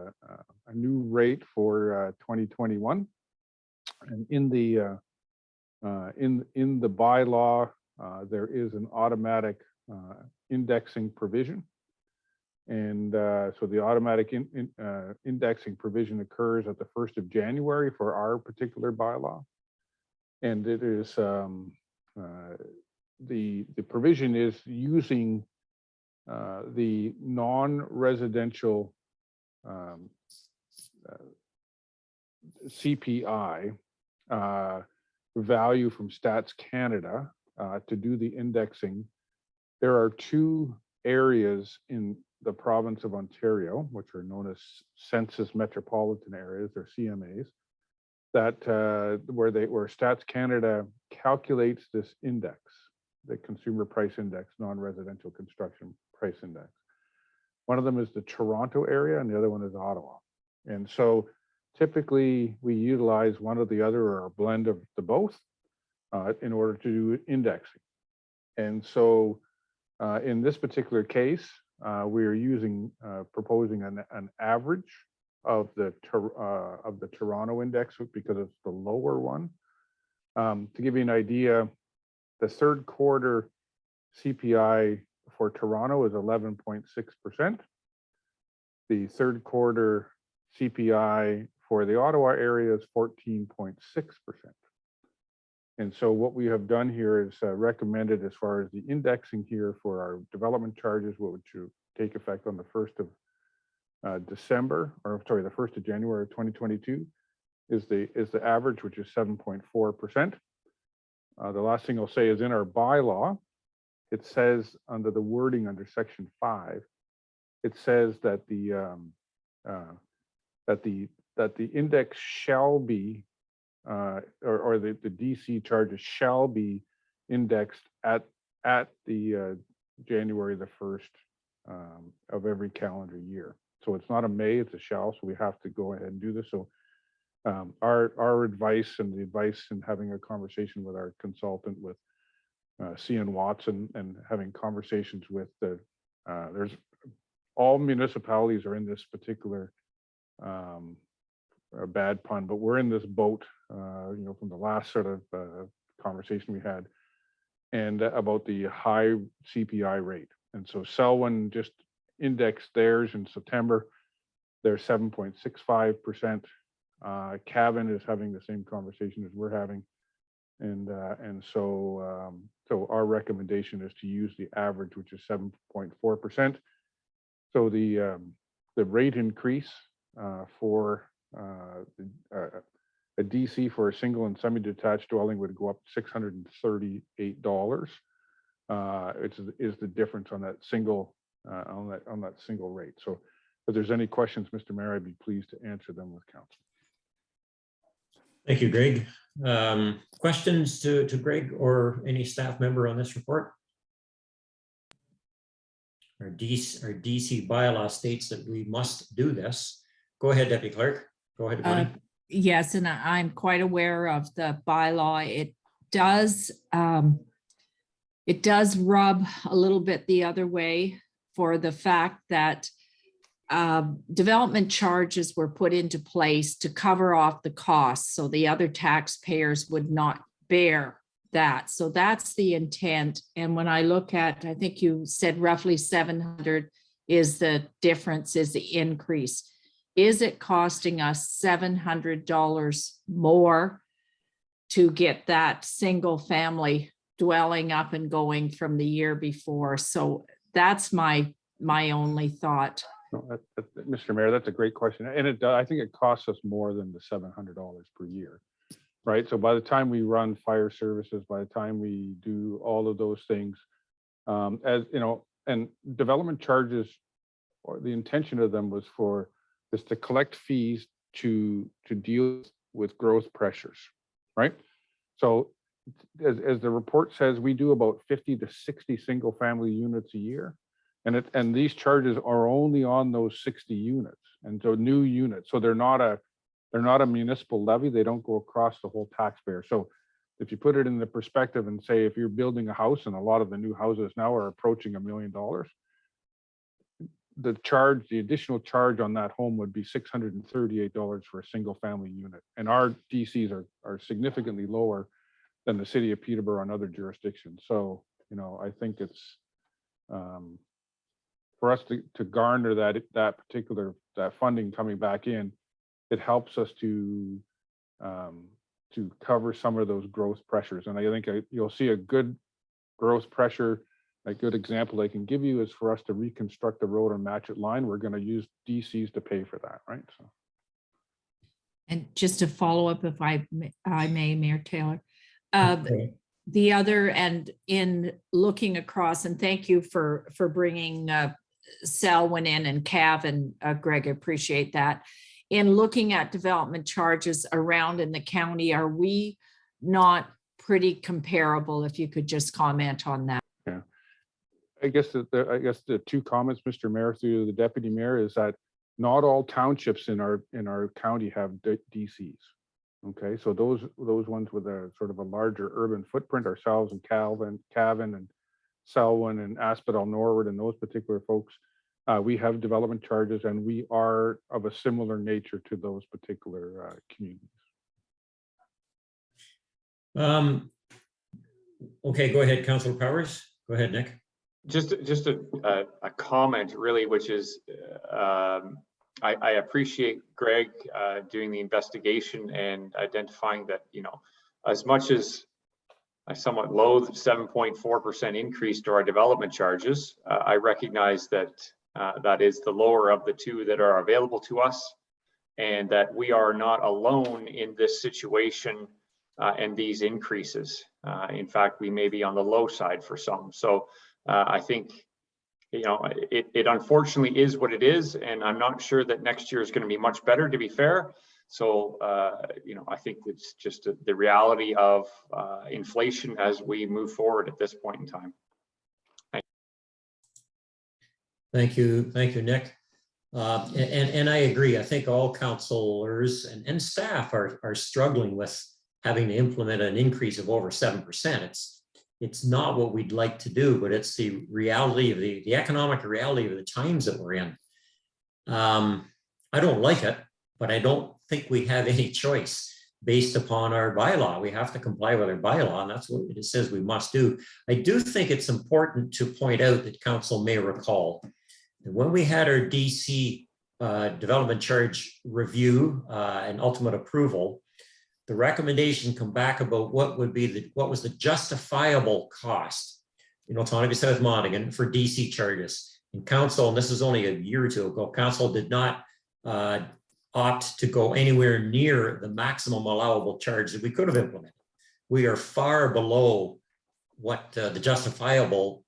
rate for 2021. And in the bylaw, there is an automatic indexing provision. And so the automatic indexing provision occurs at the 1st of January for our particular bylaw. And it is the provision is using the non-residential CPI value from Stats Canada to do the indexing. There are two areas in the province of Ontario, which are known as census metropolitan areas, or CMAs, that where Stats Canada calculates this index, the consumer price index, non-residential construction price index. One of them is the Toronto area and the other one is Ottawa. And so typically we utilize one or the other or a blend of the both in order to do indexing. And so in this particular case, we are proposing an average of the Toronto index because it's the lower one. To give you an idea, the third quarter CPI for Toronto is 11.6%. The third quarter CPI for the Ottawa area is 14.6%. And so what we have done here is recommended as far as the indexing here for our development charges, which would take effect on the 1st of the 1st of January of 2022, is the average, which is 7.4%. The last thing I'll say is in our bylaw, it says under the wording under section 5, it says that the index shall be or the DC charges shall be indexed at the January the 1st of every calendar year. So it's not a may, it's a shall. So we have to go ahead and do this. So our advice and the advice in having a conversation with our consultant with CN Watson and having conversations with there's all municipalities are in this particular a bad pun, but we're in this boat, from the last sort of conversation we had, and about the high CPI rate. And so Selwyn just indexed theirs in September. They're 7.65%. Cavan is having the same conversation as we're having, and so our recommendation is to use the average, which is 7.4%. So the rate increase for a DC for a single and semi-detached dwelling would go up $638. Is the difference on that single on that single rate. So if there's any questions, Mr. Mayor, I'd be pleased to answer them with council. Thank you, Greg. Questions to Greg or any staff member on this report? Our DC bylaw states that we must do this. Go ahead, Deputy Clerk. Go ahead, Bonnie. Yes, and I'm quite aware of the bylaw. It does rub a little bit the other way for the fact that development charges were put into place to cover off the costs, so the other taxpayers would not bear that. So that's the intent. And when I look at, I think you said roughly 700 is the difference, is the increase. Is it costing us $700 more to get that single family dwelling up and going from the year before? So that's my only thought. No, Mr. Mayor, that's a great question. And I think it costs us more than the $700 per year, right? So by the time we run fire services, by the time we do all of those things, as you know, and development charges, or the intention of them was to collect fees to deal with growth pressures, right? So as the report says, we do about 50 to 60 single family units a year. And these charges are only on those 60 units. And so new units, so they're not a municipal levy. They don't go across the whole taxpayer. So if you put it in the perspective and say, if you're building a house, and a lot of the new houses now are approaching $1 million, the additional charge on that home would be $638 for a single family unit. And our DCs are significantly lower than the city of Peterborough and other jurisdictions. So, you know, I think it's for us to garner that funding coming back in, it helps us to cover some of those growth pressures. And I think you'll see a good growth pressure. A good example I can give you is for us to reconstruct the road on Matchett Line. We're going to use DCs to pay for that, right? So. And just to follow up, if I may, Mayor Taylor, Okay. the other, and in looking across, and thank you for bringing Selwyn in and Cav and Greg, I appreciate that. In looking at development charges around in the county, are we not pretty comparable? If you could just comment on that. Yeah, I guess the two comments, Mr. Mayor, through the deputy mayor, is that not all townships in our county have DCs. Okay, so those ones with a sort of a larger urban footprint, ourselves and Cavan and Selwyn and Asphodel Norwood and those particular folks, we have development charges, and we are of a similar nature to those particular communities. Okay, go ahead, Councilor Powers. Go ahead, Nick. Just a comment, really, which is I appreciate Greg doing the investigation and identifying that, you know, as much as I somewhat loathe 7.4% increase to our development charges, I recognize that that is the lower of the two that are available to us, and that we are not alone in this situation and these increases. In fact, we may be on the low side for some. So I think, you know, it unfortunately is what it is, and I'm not sure that next year is going to be much better, to be fair. So, you know, I think it's just the reality of inflation as we move forward at this point in time. Thank you, Nick. And I agree. I think all councilors and staff are struggling with having to implement an increase of over 7%. It's not what we'd like to do, but it's the reality of the economic reality of the times that we're in. I don't like it, but I don't think we have any choice based upon our bylaw. We have to comply with our bylaw, and that's what it says we must do. I do think it's important to point out that council may recall that when we had our DC development charge review and ultimate approval, the recommendation come back about what was the justifiable cost in Otonabee-South Monaghan for DC charges. And council, and this is only a year or two ago, council did not opt to go anywhere near the maximum allowable charge that we could have implemented. We are far below what the justifiable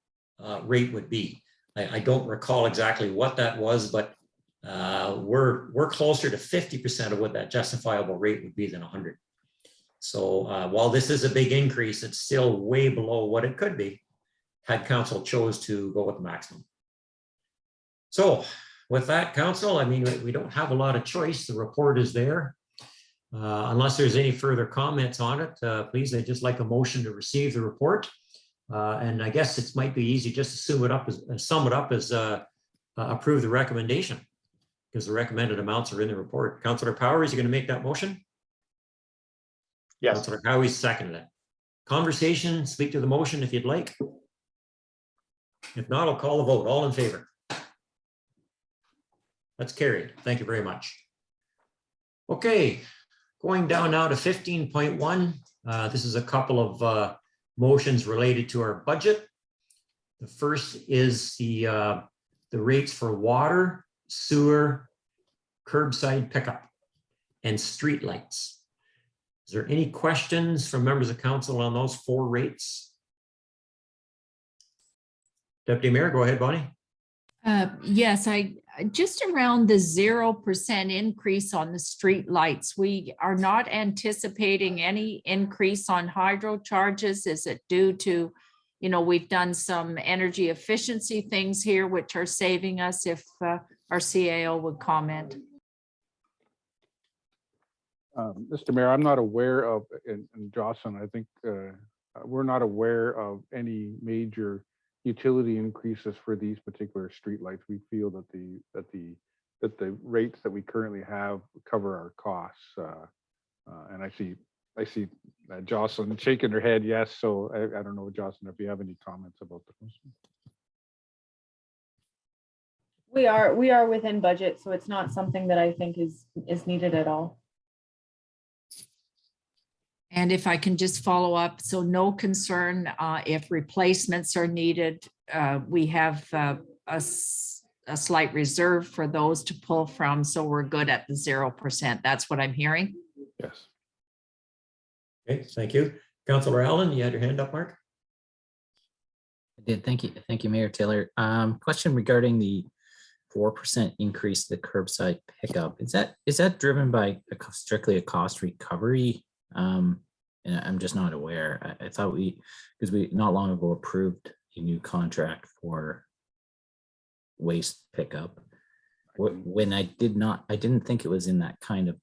rate would be. I don't recall exactly what that was, but we're closer to 50% of what that justifiable rate would be than 100. So while this is a big increase, it's still way below what it could be had council chose to go with the maximum. So with that, council, I mean, we don't have a lot of choice. The report is there. Unless there's any further comments on it, please, I'd just like a motion to receive the report. And I guess it might be easy just to sum it up as approve the recommendation, because the recommended amounts are in the report. Councillor Powers, you going to make that motion? Yes. Councillor Howie seconded it. Conversation, speak to the motion if you'd like. If not, I'll call the vote. All in favor? That's carried. Thank you very much. Okay, going down now to 15.1. This is a couple of motions related to our budget. The first is the rates for water, sewer, curbside pickup, and street lights. Is there any questions from members of council on those four rates? Deputy Mayor, go ahead, Bonnie. Yes, just around the 0% increase on the street lights. We are not anticipating any increase on hydro charges. Is it due to, we've done some energy efficiency things here, which are saving us? If our CAO would comment. Mr. Mayor, I'm not aware of, and Jocelyn, I think we're not aware of any major utility increases for these particular streetlights. We feel that the rates that we currently have cover our costs. And I see Jocelyn shaking her head yes. So I don't know, Jocelyn, if you have any comments about the question. We are within budget, so it's not something that I think is needed at all. And if I can just follow up, so no concern if replacements are needed. We have a slight reserve for those to pull from, so we're good at the 0%. That's what I'm hearing. Yes. Okay, thank you. Councillor Allen, you had your hand up, Mark? I did. Thank you. Thank you, Mayor Taylor. Question regarding the 4% increase to the curbside pickup. Is that driven by strictly a cost recovery? And I'm just not aware. I thought because we not long ago approved a new contract for waste pickup. When I didn't think it was in that kind of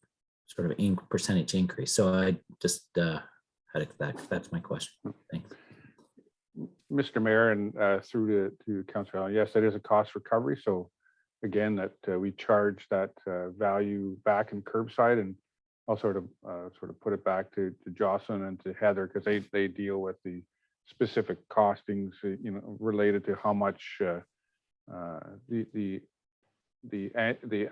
sort of percentage increase. So I just that's my question. Thanks. Mr. Mayor, and through to Councillor Allen, yes, that is a cost recovery. So again, that we charge that value back in curbside, and I'll sort of put it back to Jocelyn and to Heather, because they deal with the specific costings, related to how much the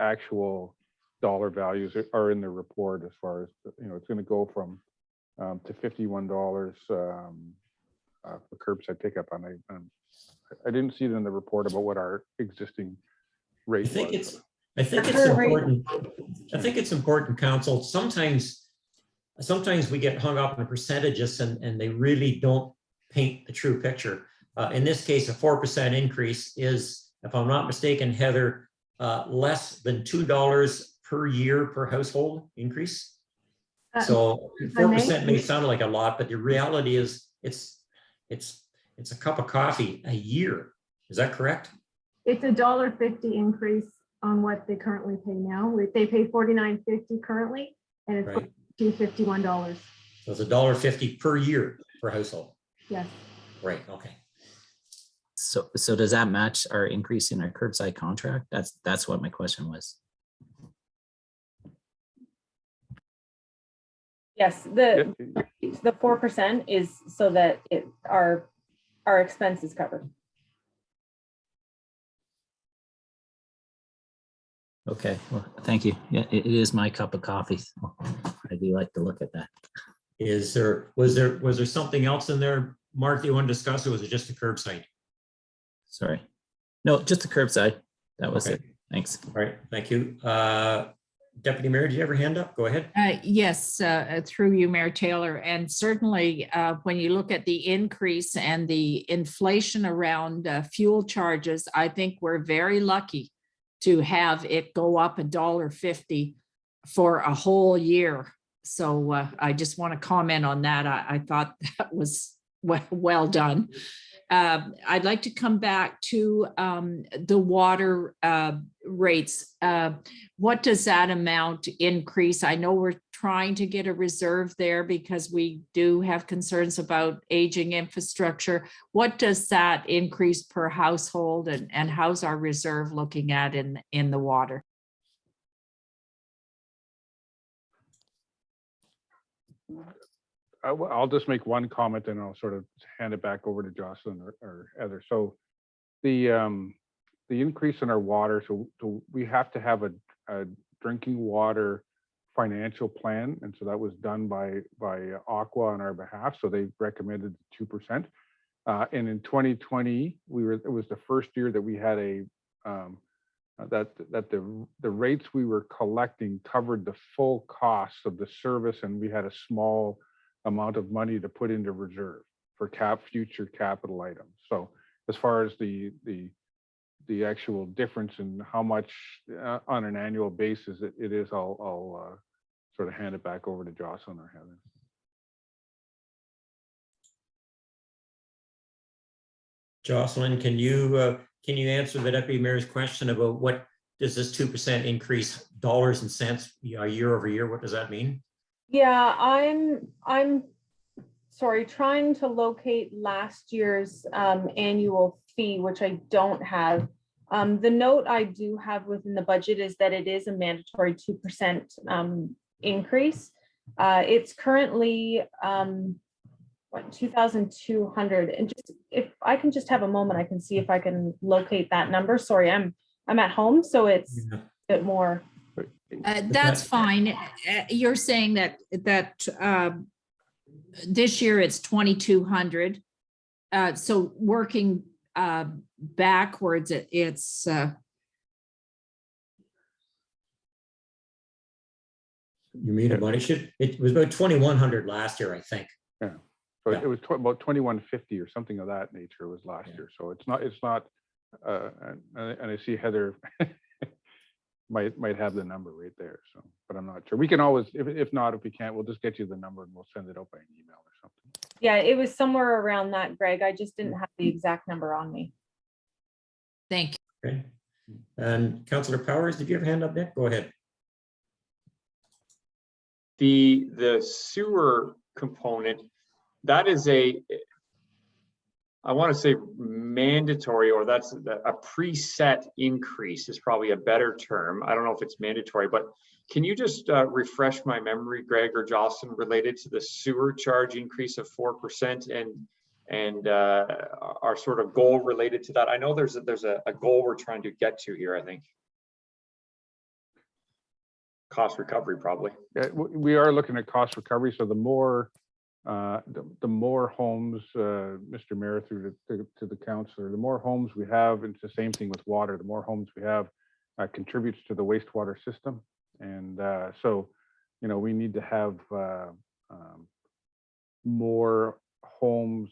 actual dollar values are in the report. As far as it's going to go from to $51 for curbside pickup. And I didn't see it in the report about what our existing rate was. I think it's important. I think it's important, Council. Sometimes we get hung up on percentages and they really don't paint the true picture. In this case, a 4% increase is, if I'm not mistaken, Heather, less than $2 per year per household increase. So 4% may sound like a lot, but the reality is it's a cup of coffee a year. Is that correct? It's $1.50 increase on what they currently pay now. They pay $49.50 currently, and it's Right. $51. So it's $1.50 per year per household. Yes. Right. Okay. So does that match our increase in our curbside contract? That's what my question was. Yes, the 4% is so that our expense is covered. Okay, well, thank you. Yeah, it is my cup of coffee. So I do like to look at that. Was there something else in there, Mark, you want to discuss, or was it just the curbside? Sorry. No, just the curbside. That was Okay. it. Thanks. All right, thank you. Deputy Mayor, do you have your hand up? Go ahead. Yes, through you, Mayor Taylor. And certainly when you look at the increase and the inflation around fuel charges, I think we're very lucky to have it go up $1.50 for a whole year. So I just want to comment on that. I thought that was well done. I'd like to come back to the water rates. What does that amount increase? I know we're trying to get a reserve there because we do have concerns about aging infrastructure. What does that increase per household, and how's our reserve looking at in the water? I'll just make one comment and I'll sort of hand it back over to Jocelyn or Heather. So the increase in our water, so we have to have a drinking water financial plan, and so that was done by Aqua on our behalf. So they recommended 2%. And in 2020, it was the first year that we had that the rates we were collecting covered the full costs of the service, and we had a small amount of money to put into reserve for future capital items. So as far as the the actual difference in how much on an annual basis it is, I'll sort of hand it back over to Jocelyn or Heather. Jocelyn, can you answer the deputy mayor's question about what does this 2% increase dollars and cents year over year? What does that mean? Yeah, I'm sorry, trying to locate last year's annual fee, which I don't have. The note I do have within the budget is that it is a mandatory 2% increase. It's currently what, 2,200, and just if I can just have a moment, I can see if I can locate that number. Sorry, I'm at home, so it's a bit more. That's fine. You're saying that this year it's 2,200. So working backwards, it's You mean about it was about 2,100 last year, I think. Yeah. So Yeah. it was about 2,150 or something of that nature was last Yeah. year. So it's not, and I see Heather might have the number right there. So, but I'm not sure. We can always, if not, if we can't, we'll just get you the number and we'll send it out by an email or something. Yeah, it was somewhere around that, Greg. I just didn't have the exact number on me. thank you. Okay. And Councillor Powers, did you have a hand up, Nick? Go ahead. The sewer component, that is I want to say mandatory, or that's a preset increase is probably a better term. I don't know if it's mandatory, but can you just refresh my memory, Greg or Jocelyn, related to the sewer charge increase of 4% and our sort of goal related to that? I know there's a goal we're trying to get to here, I think. Cost recovery, probably. Yeah, we are looking at cost recovery. So the more homes, Mr. Mayor, through to the councillor, the more homes we have, and it's the same thing with water, the more homes we have contributes to the wastewater system. And so, you know, we need to have more homes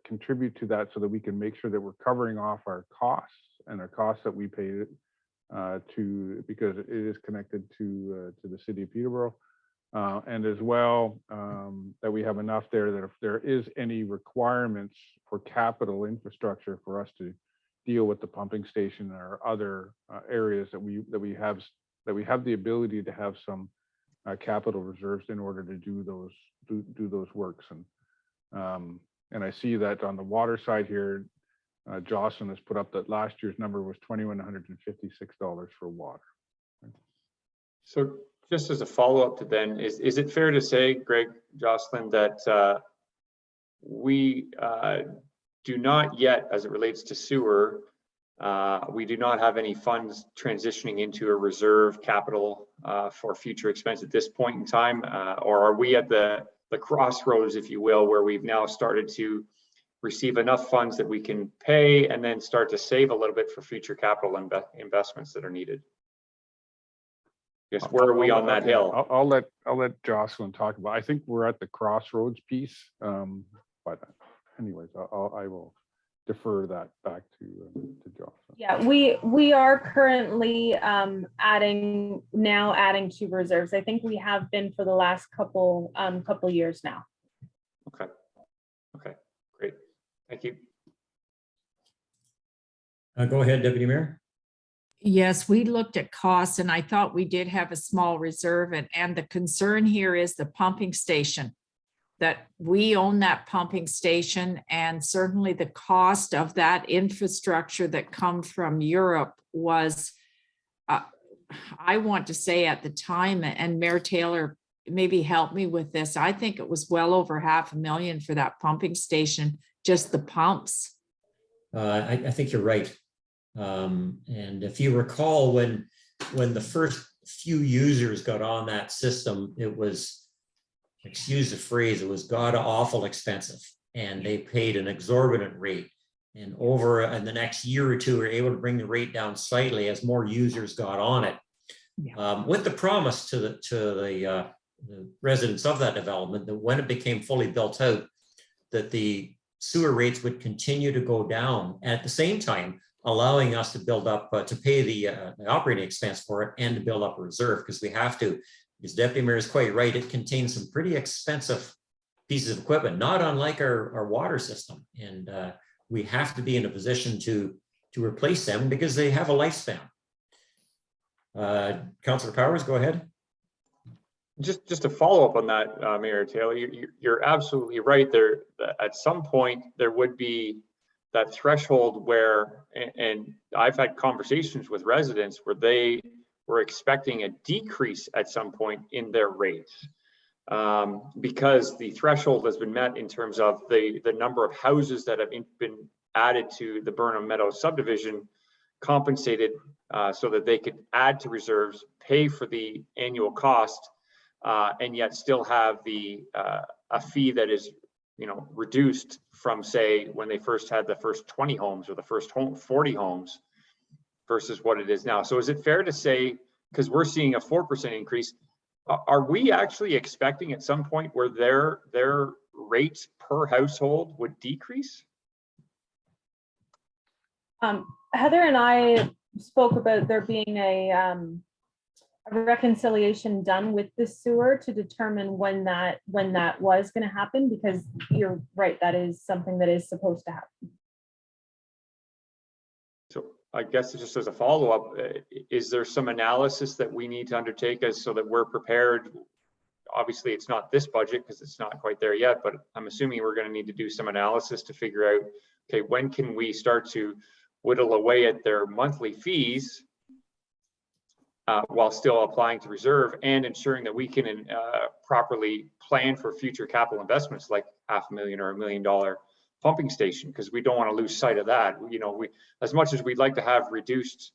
contribute to that so that we can make sure that we're covering off our costs and our costs that we pay because it is connected to the city of Peterborough. And as well, that we have enough there that if there is any requirements for capital infrastructure for us to deal with the pumping station or other areas that we have the ability to have some capital reserves in order to do those works. And I see that on the water side here, Jocelyn has put up that last year's number was $2,156 for water. So just as a follow-up to then, is it fair to say, Greg, Jocelyn, that we do not yet, as it relates to sewer, we do not have any funds transitioning into a reserve capital for future expense at this point in time? Or are we at the crossroads, if you will, where we've now started to receive enough funds that we can pay and then start to save a little bit for future capital investments that are neaded? Yes, where are we on that hill? I'll let Jocelyn talk about. I think we're at the crossroads piece, but anyways, I will defer that back to Jocelyn. Yeah, we are currently adding to reserves. I think we have been for the last couple years now. Okay, great, thank you. Go ahead, Deputy Mayor. Yes, we looked at costs and I thought we did have a small reserve, and the concern here is the pumping station, that we own that pumping station, and certainly the cost of that infrastructure that come from Europe was, I want to say at the time, and Mayor Taylor, maybe help me with this, I think it was well over $500,000 for that pumping station, just the pumps. I think you're right. And if you recall, when the first few users got on that system, it was, excuse the phrase, it was god awful expensive, and they paid an exorbitant rate. And over in the next year or two, we were able to bring the rate down slightly as more users got on it, with the promise to the residents of that development that when it became fully built out, that the sewer rates would continue to go down. At the same time, allowing us to build up, to pay the operating expense for it and to build up a reserve, because we have to. Because Deputy Mayor is quite right, it contains some pretty expensive pieces of equipment, not unlike our water system. And we have to be in a position to replace them because they have a lifespan. Councillor Powers, go ahead. Just to follow up on that, Mayor Taylor, you're absolutely right. There, at some point, there would be that threshold where, and I've had conversations with residents where they were expecting a decrease at some point in their rates, because the threshold has been met in terms of the number of houses that have been added to the Burnham Meadows subdivision, compensated so that they could add to reserves, pay for the annual cost, and yet still have the a fee that is, you know, reduced from, say, when they first had the first 20 homes or the first 40 homes versus what it is now. So is it fair to say, because we're seeing a 4% increase, are we actually expecting at some point where their rates per household would decrease? Heather and I spoke about there being a reconciliation done with the sewer to determine when that was going to happen, because you're right, that is something that is supposed to happen. So I guess just as a follow-up, is there some analysis that we need to undertake as so that we're prepared? Obviously, it's not this budget because it's not quite there yet, but I'm assuming we're going to need to do some analysis to figure out, okay, when can we start to whittle away at their monthly fees while still applying to reserve and ensuring that we can properly plan for future capital investments like $500,000 or $1 million pumping station, because we don't want to lose sight of that. You know, we, as much as we'd like to have reduced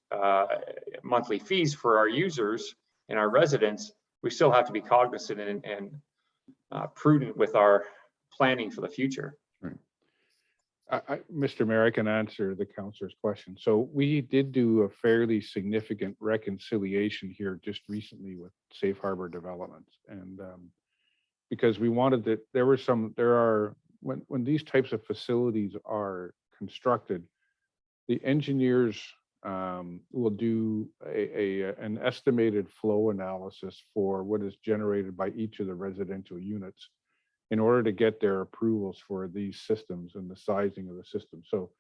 monthly fees for our users and our residents, we still have to be cognizant and prudent with our planning for the future. Mr. Mayor, I can answer the councillor's question. So we did do a fairly significant reconciliation here just recently with Safe Harbor Developments, and because we wanted that when these types of facilities are constructed, the engineers will do an estimated flow analysis for what is generated by each of the residential units in order to get their approvals for these systems and the sizing of the system. So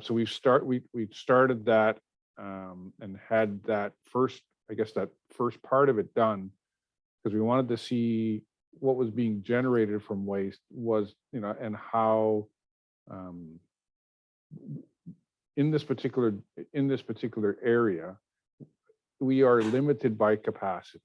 we started that and had that first, I guess that first part of it done, because we wanted to see what was being generated from waste was, you know, and how in this particular area, we are limited by capacity.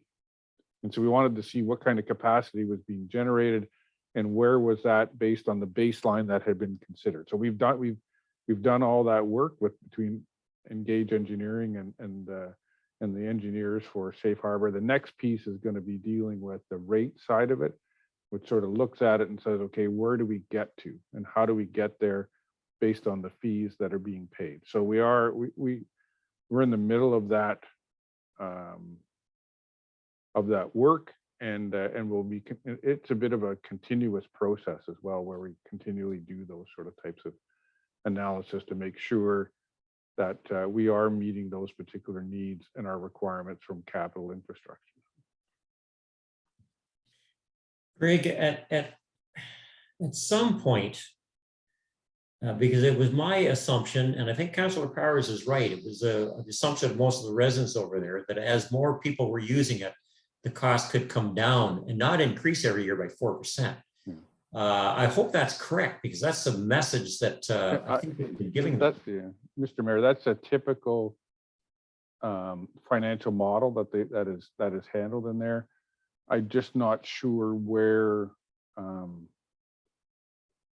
And so we wanted to see what kind of capacity was being generated and where was that based on the baseline that had been considered. So we've done all that work between Engage Engineering and the engineers for Safe Harbor. The next piece is going to be dealing with the rate side of it, which sort of looks at it and says, okay, where do we get to and how do we get there based on the fees that are being paid? So we're in the middle of that work, and we'll be, it's a bit of a continuous process as well, where we continually do those sort of types of analysis to make sure that we are meeting those particular needs and our requirements from capital infrastructure. Greg, at some point, because it was my assumption, and I think Councillor Powers is right, it was an assumption of most of the residents over there that as more people were using it, the cost could come down and not increase every year by 4%. I hope that's correct, because that's the message that I think we've been giving them. Yeah, Mr. Mayor, that's a typical financial model that is handled in there. I'm just not sure where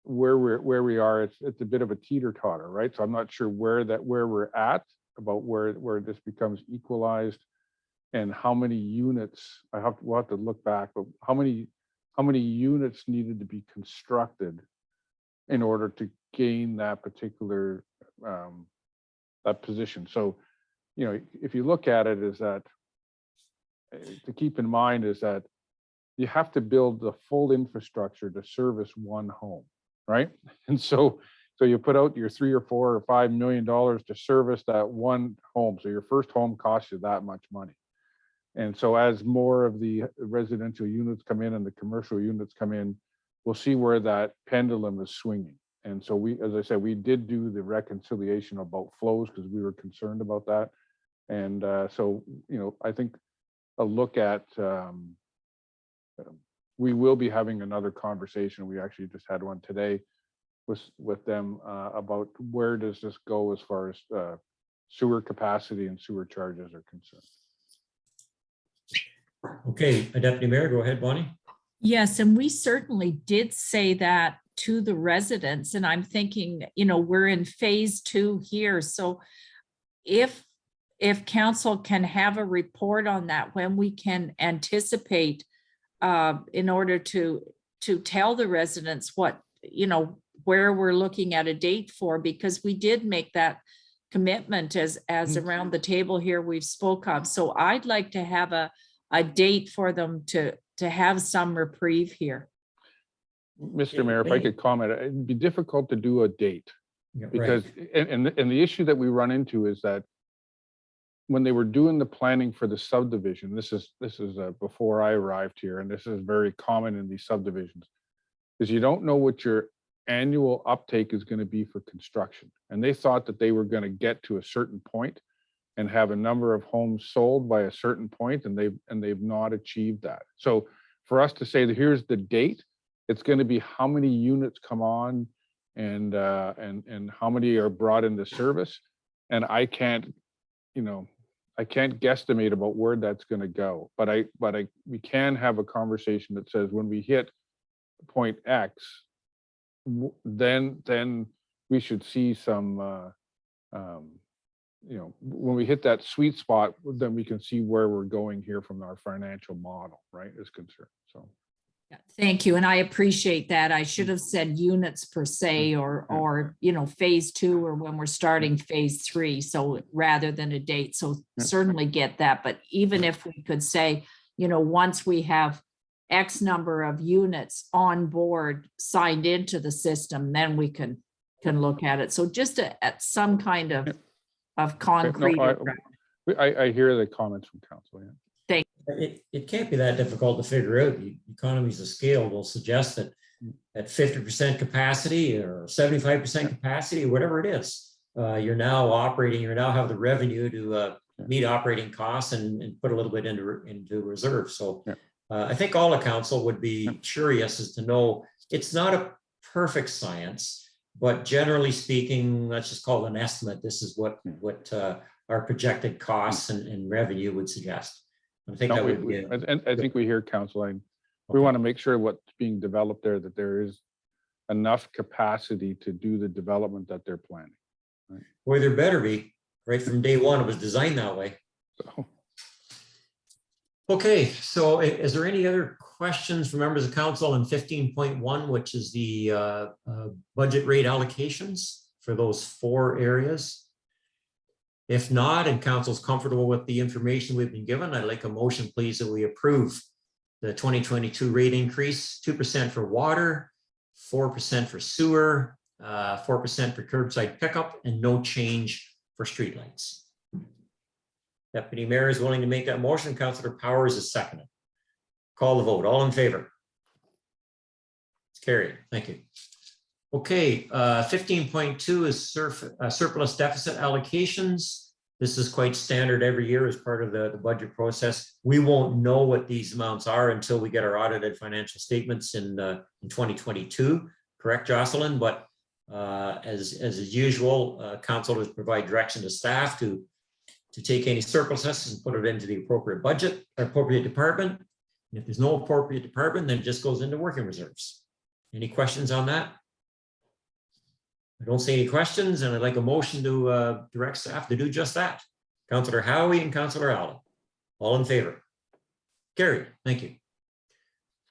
we are. It's a bit of a teeter-totter, right? So I'm not sure where we're at, about where this becomes equalized, and how many units. We'll have to look back, but how many units needed to be constructed in order to gain that particular that position. So, you know, if you look at it, is that to keep in mind is that you have to build the full infrastructure to service one home, right? And so So you put out your $3 or $4 or $5 million to service that one home. So your first home costs you that much money. And so as more of the residential units come in and the commercial units come in, we'll see where that pendulum is swinging. And so we, as I said, we did do the reconciliation about flows because we were concerned about that. And so, you know, I think a look at, we will be having another conversation. We actually just had one today with them about where does this go as far as sewer capacity and sewer charges are concerned. Okay, Deputy Mayor, go ahead, Bonnie. Yes, and we certainly did say that to the residents, and I'm thinking, you know, we're in phase 2 here. So if council can have a report on that, when we can anticipate in order to tell the residents what, you know, where we're looking at a date for, because we did make that commitment as around the table here we've spoke of. So I'd like to have a date for them to have some reprieve here. Mr. Mayor, if I could comment, it'd be difficult to do a date Yeah, because, right. and the issue that we run into is that when they were doing the planning for the subdivision, this is before I arrived here, and this is very common in these subdivisions, is you don't know what your annual uptake is going to be for construction. And they thought that they were going to get to a certain point and have a number of homes sold by a certain point, and they've not achieved that. So for us to say that here's the date, it's going to be how many units come on and how many are brought into service. And I can't, you know, I can't guesstimate about where that's going to go, but we can have a conversation that says when we hit point X, then we should see some, you know, when we hit that sweet spot, then we can see where we're going here from our financial model, right, is concerned. So. Yeah, thank you. And I appreciate that. I should have said units per se, or, you know, phase 2, or when we're starting phase 3. So rather than a date. So certainly get that. But even if we could say, you know, once we have X number of units on board signed into the system, then we can look at it. So just at some kind of concrete. No, I hear the comments from council. Yeah. It can't be that difficult to figure out. The economies of scale will suggest that at 50% capacity or 75% capacity, or whatever it is, you're now operating, you now have the revenue to meet operating costs and put a little bit into reserve. So I think all the council would be curious as to know, it's not a perfect science, but generally speaking, let's just call it an estimate. This is what our projected costs and revenue would suggest. I think that would be I think we hear council. We want to make sure what's being developed there, that there is enough capacity to do the development that they're planning. Right? Well, there better be. Right from day one, it was designed that way. So. Okay, so is there any other questions from members of council on 15.1, which is the budget rate allocations for those 4 areas? If not, and council's comfortable with the information we've been given, I'd like a motion, please, that we approve the 2022 rate increase, 2% for water, 4% for sewer, 4% for curbside pickup, and no change for streetlights. Deputy Mayor is willing to make that motion. Councillor Powers is seconded. Call the vote. All in favor? It's carried. Thank you. Okay, 15.2 is surplus deficit allocations. This is quite standard every year as part of the budget process. We won't know what these amounts are until we get our audited financial statements in 2022. Correct, Jocelyn? But as is usual, council will provide direction to staff to take any surpluses and put it into the appropriate budget, appropriate department. And if there's no appropriate department, then it just goes into working reserves. Any questions on that? I don't see any questions, and I'd like a motion to direct staff to do just that. Councillor Howie and Councillor Allen, all in favor? Carried. Thank you.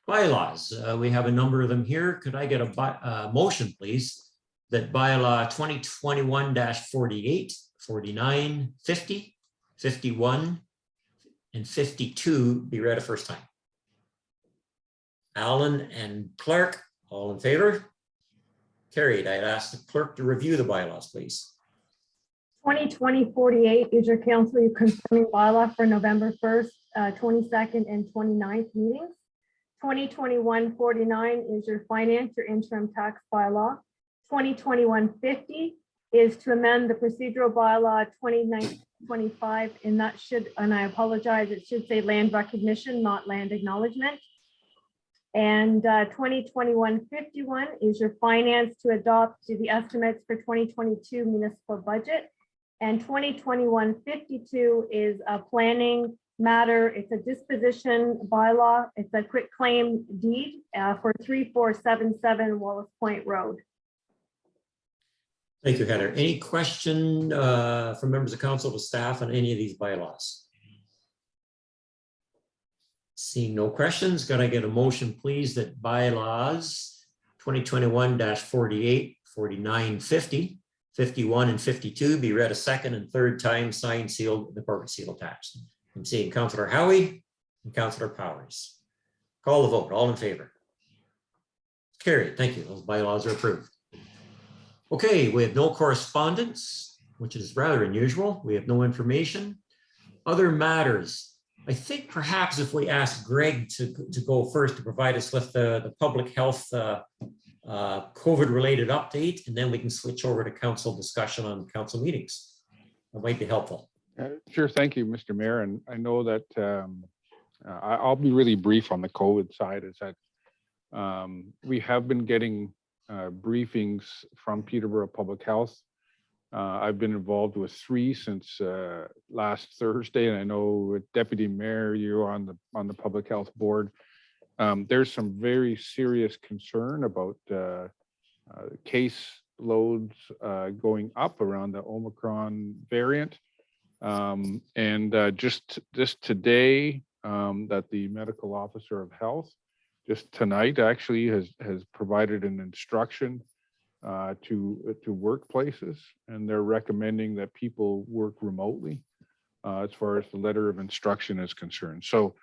Bylaws, we have a number of them here. Could I get a motion, please, that bylaw 2021-48, 49, 50, 51, and 52 be read a first time? Allen and Clark, all in favor? Carried. I'd ask the clerk to review the bylaws, please. 2020-48 is your council confirming bylaw for November 1st, 22nd, and 29th meetings. 2021-49 is your finance, your interim tax bylaw. 2021-50 is to amend the procedural bylaw 2019-25, and that should, and I apologize, it should say land recognition, not land acknowledgement. And 2021-51 is your finance to adopt the estimates for 2022 municipal budget. And 2021-52 is a planning matter. It's a disposition bylaw. It's a quick claim deed for 3477 Wallace Point Road. Thank you, Heather. Any question from members of council to staff on any of these bylaws? Seeing no questions, can I get a motion, please, that bylaws 2021-48, 49, 50, 51, and 52 be read a second and third time, signed, sealed, the corporate seal attached. I'm seeing Councillor Howie and Councillor Powers. Call the vote. All in favor? Carried. Thank you. Those bylaws are approved. Okay, we have no correspondence, which is rather unusual. We have no information. Other matters. I think perhaps if we ask Greg to go first to provide us with the public health COVID-related update, and then we can switch over to council discussion on council meetings. That might be helpful. Sure. Thank you, Mr. Mayor. And I know that I'll be really brief on the COVID side, is that we have been getting briefings from Peterborough Public Health. I've been involved with 3 since last Thursday, and I know with Deputy Mayor, you're on the Public Health Board. There's some very serious concern about case loads going up around the Omicron variant. Just today, that the medical officer of health, just tonight actually, has provided an instruction to workplaces, and they're recommending that people work remotely as far as the letter of instruction is concerned. So,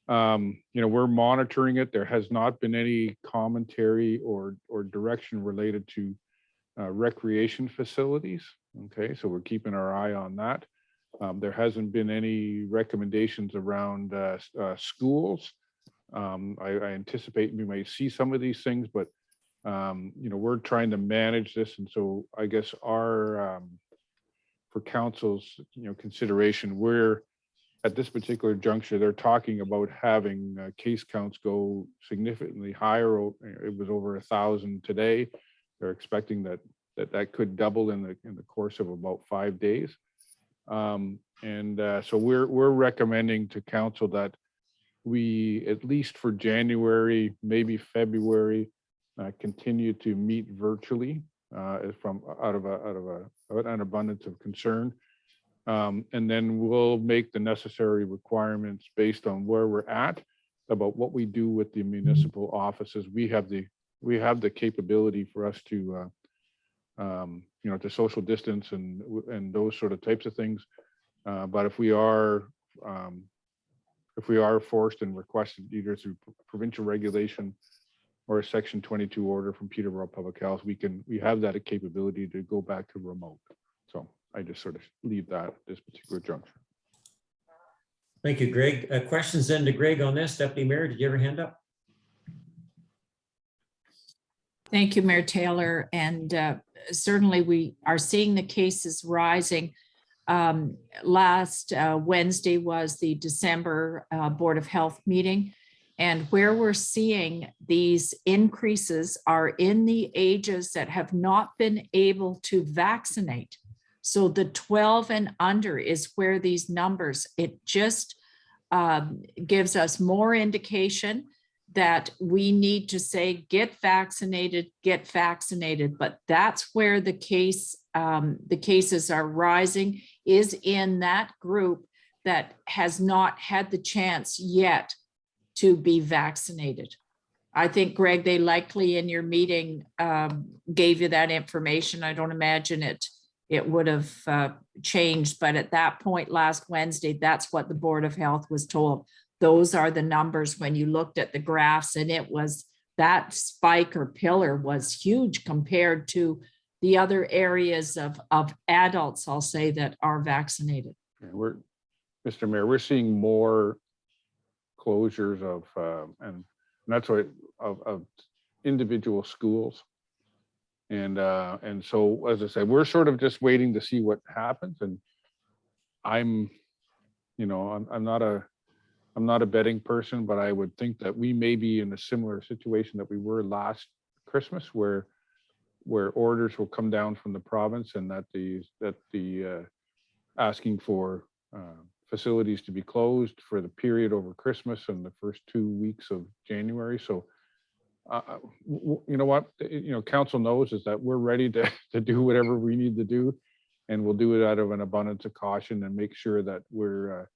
we're monitoring it. There has not been any commentary or direction related to recreation facilities. Okay, so we're keeping our eye on that. There hasn't been any recommendations around schools. I anticipate we may see some of these things, but we're trying to manage this, and so I guess our for council's consideration, we're at this particular juncture, they're talking about having case counts go significantly higher. It was over 1,000 today. They're expecting that could double in the course of about 5 days. So we're recommending to council that we, at least for January, maybe February, continue to meet virtually from out of an abundance of concern. And then we'll make the necessary requirements based on where we're at about what we do with the municipal offices. We have the capability for us to to social distance and those sort of types of things. But if we are forced and requested either through provincial regulation or a Section 22 order from Peterborough Public Health, we have that capability to go back to remote. So I just sort of leave that at this particular juncture. Thank you, Greg. Questions then to Greg on this? Deputy Mayor, did you ever hand up? Thank you, Mayor Taylor. And certainly we are seeing the cases rising. Last Wednesday was the December Board of Health meeting. And where we're seeing these increases are in the ages that have not been able to vaccinate. So the 12 and under is where these numbers, it just gives us more indication that we need to say, get vaccinated. But that's where the cases are rising, is in that group that has not had the chance yet to be vaccinated. I think, Greg, they likely in your meeting gave you that information. I don't imagine it would have changed, but at that point last Wednesday, that's what the Board of Health was told. Those are the numbers when you looked at the graphs, and it was that spike or pillar was huge compared to the other areas of adults, I'll say, that are vaccinated. Yeah, Mr. Mayor, we're seeing more closures of, and that's what, of individual schools. And so, as I said, we're sort of just waiting to see what happens. And I'm not a betting person, but I would think that we may be in a similar situation that we were last Christmas, where orders will come down from the province, and that the asking for facilities to be closed for the period over Christmas and the first 2 weeks of January. So, you know what, council knows is that we're ready to do whatever we need to do, and we'll do it out of an abundance of caution and make sure that we're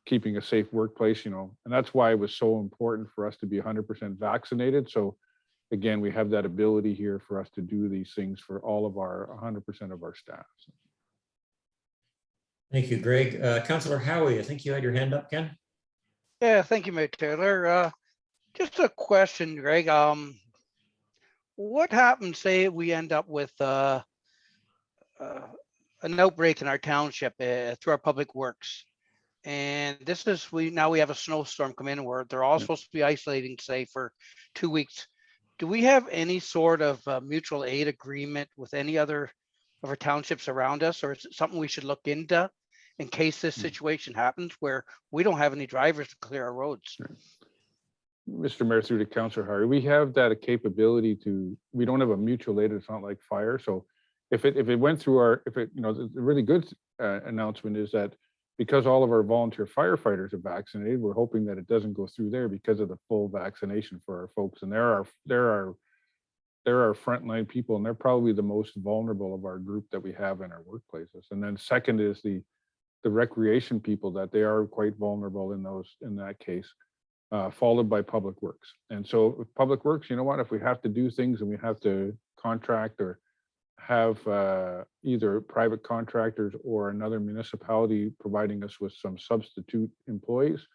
keeping a safe workplace, and that's why it was so important for us to be 100% vaccinated. So again, we have that ability here for us to do these things for all of our 100% of our staff. Thank you, Greg. Councillor Howie, I think you had your hand up, Ken? Yeah, thank you, Mayor Taylor. Just a question, Greg. What happens, say we end up with an outbreak in our township through our public works? And this is, now we have a snowstorm come in where they're all supposed to be isolating, say, for 2 weeks. Do we have any sort of mutual aid agreement with any other of our townships around us, or is it something we should look into in case this situation happens where we don't have any drivers to clear our roads? Mr. Mayor, through to Councillor Harry, we have that capability to, we don't have a mutual aid, it's not like fire. So if it went through the really good announcement is that because all of our volunteer firefighters are vaccinated, we're hoping that it doesn't go through there because of the full vaccination for our folks. And they're our frontline people, and they're probably the most vulnerable of our group that we have in our workplaces. And then second is the recreation people, that they are quite vulnerable in that case, followed by public works. And so with public works, you know what, if we have to do things and we have to contract or have either private contractors or another municipality providing us with some substitute employees,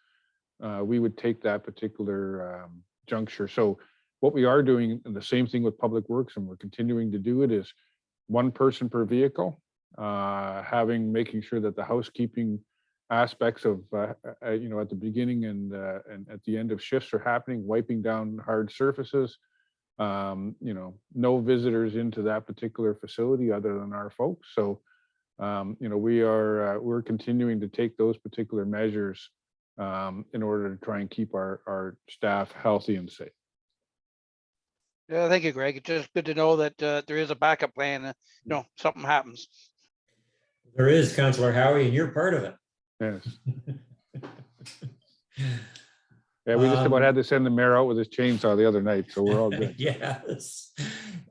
we would take that particular juncture. So what we are doing, and the same thing with public works, and we're continuing to do it, is one person per vehicle, making sure that the housekeeping aspects of at the beginning and at the end of shifts are happening, wiping down hard surfaces, no visitors into that particular facility other than our folks. So we're continuing to take those particular measures in order to try and keep our staff healthy and safe. Yeah, thank you, Greg. It's just good to know that there is a backup plan. Something happens. There is, Councillor Howie, and you're part of it. Yes. Yeah, we just about had to send the mayor out with his chainsaw the other night, so we're all good. Yes.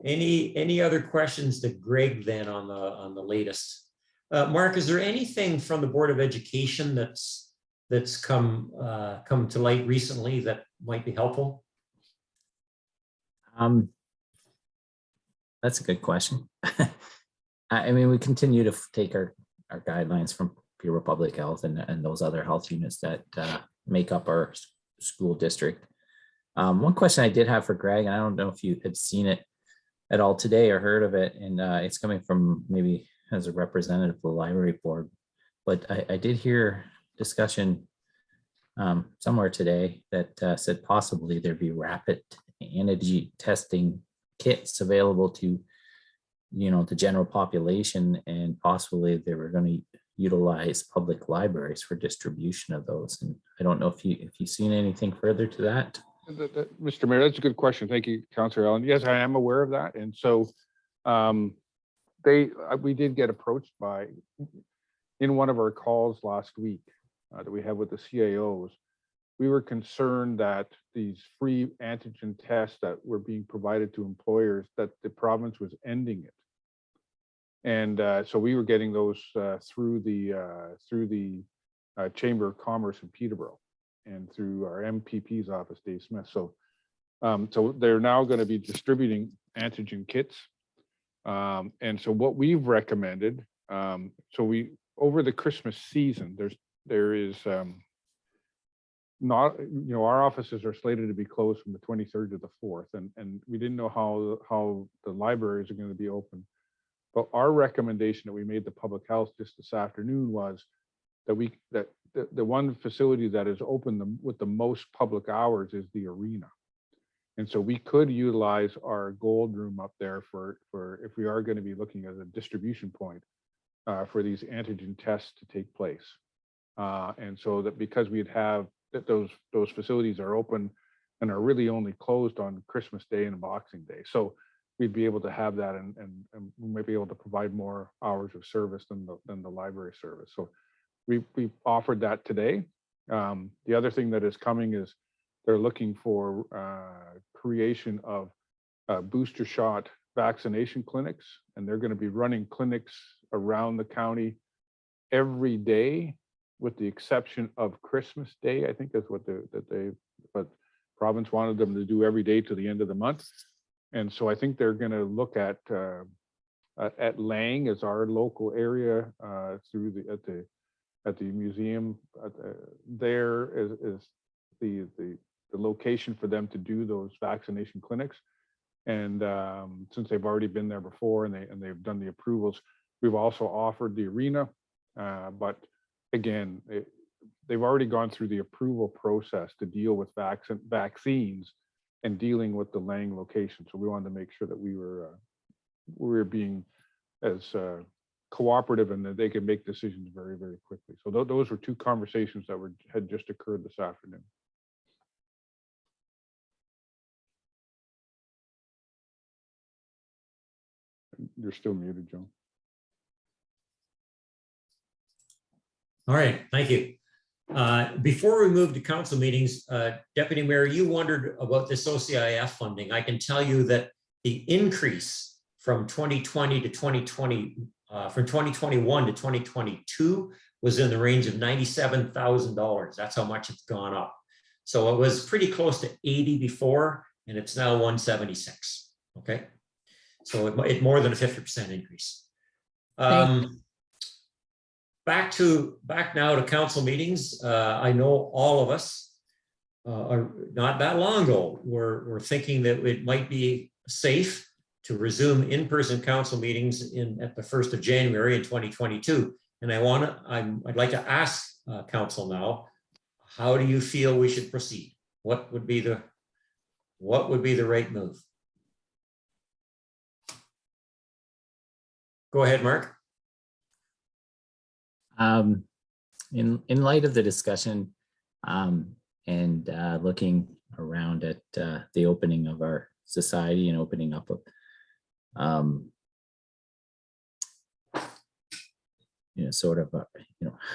Any other questions to Greg then on the latest? Mark, is there anything from the Board of Education that's come to light recently that might be helpful? That's a good question. I mean, we continue to take our guidelines from Bureau of Public Health and those other health units that make up our school district. One question I did have for Greg, and I don't know if you had seen it at all today or heard of it, and it's coming from maybe as a representative of the library board, but I did hear discussion somewhere today that said possibly there'd be rapid antigen testing kits available to the general population, and possibly they were going to utilize public libraries for distribution of those. And I don't know if you've seen anything further to that. Mr. Mayor, that's a good question. Thank you, Councillor Allen. Yes, I am aware of that. And so we did get approached in one of our calls last week that we had with the CAOs. We were concerned that these free antigen tests that were being provided to employers, that the province was ending it. And so we were getting those through the Chamber of Commerce in Peterborough and through our MPP's office, Dave Smith. So they're now going to be distributing antigen kits. And so what we've recommended, over the Christmas season, there is not, our offices are slated to be closed from the 23rd to the 4th, and we didn't know how the libraries are going to be open. But our recommendation that we made to public health just this afternoon was that the one facility that is open with the most public hours is the arena. And so we could utilize our gold room up there for if we are going to be looking at a distribution point for these antigen tests to take place. And so that because we'd have that those facilities are open and are really only closed on Christmas Day and Boxing Day. So we'd be able to have that and we might be able to provide more hours of service than the library service. So we offered that today. The other thing that is coming is they're looking for creation of booster shot vaccination clinics, and they're going to be running clinics around the county every day, with the exception of Christmas Day. I think that's what but province wanted them to do every day to the end of the month. And so I think they're going to look at Lang as our local area through at the museum. There is the location for them to do those vaccination clinics. And since they've already been there before and they've done the approvals, we've also offered the arena. But again, they've already gone through the approval process to deal with vaccines and dealing with the Lang location. So we wanted to make sure that we were being as cooperative and that they could make decisions very, very quickly. So those were two conversations that had just occurred this afternoon. You're still muted, Joe. All right, thank you. Before we move to council meetings, Deputy Mayor, you wondered about this OCIF funding. I can tell you that the increase from 2020 to 2020, from 2021 to 2022 was in the range of $97,000. That's how much it's gone up. So it was pretty close to 80 before, and it's now 176. Okay, so it more than a 50% increase. Back now to council meetings. I know all of us are not that long ago were thinking that it might be safe to resume in-person council meetings at the 1st of January in 2022. And I'd like to ask council now, how do you feel we should proceed? What would be the right move? Go ahead, Mark. In light of the discussion and looking around at the opening of our society and opening up of sort of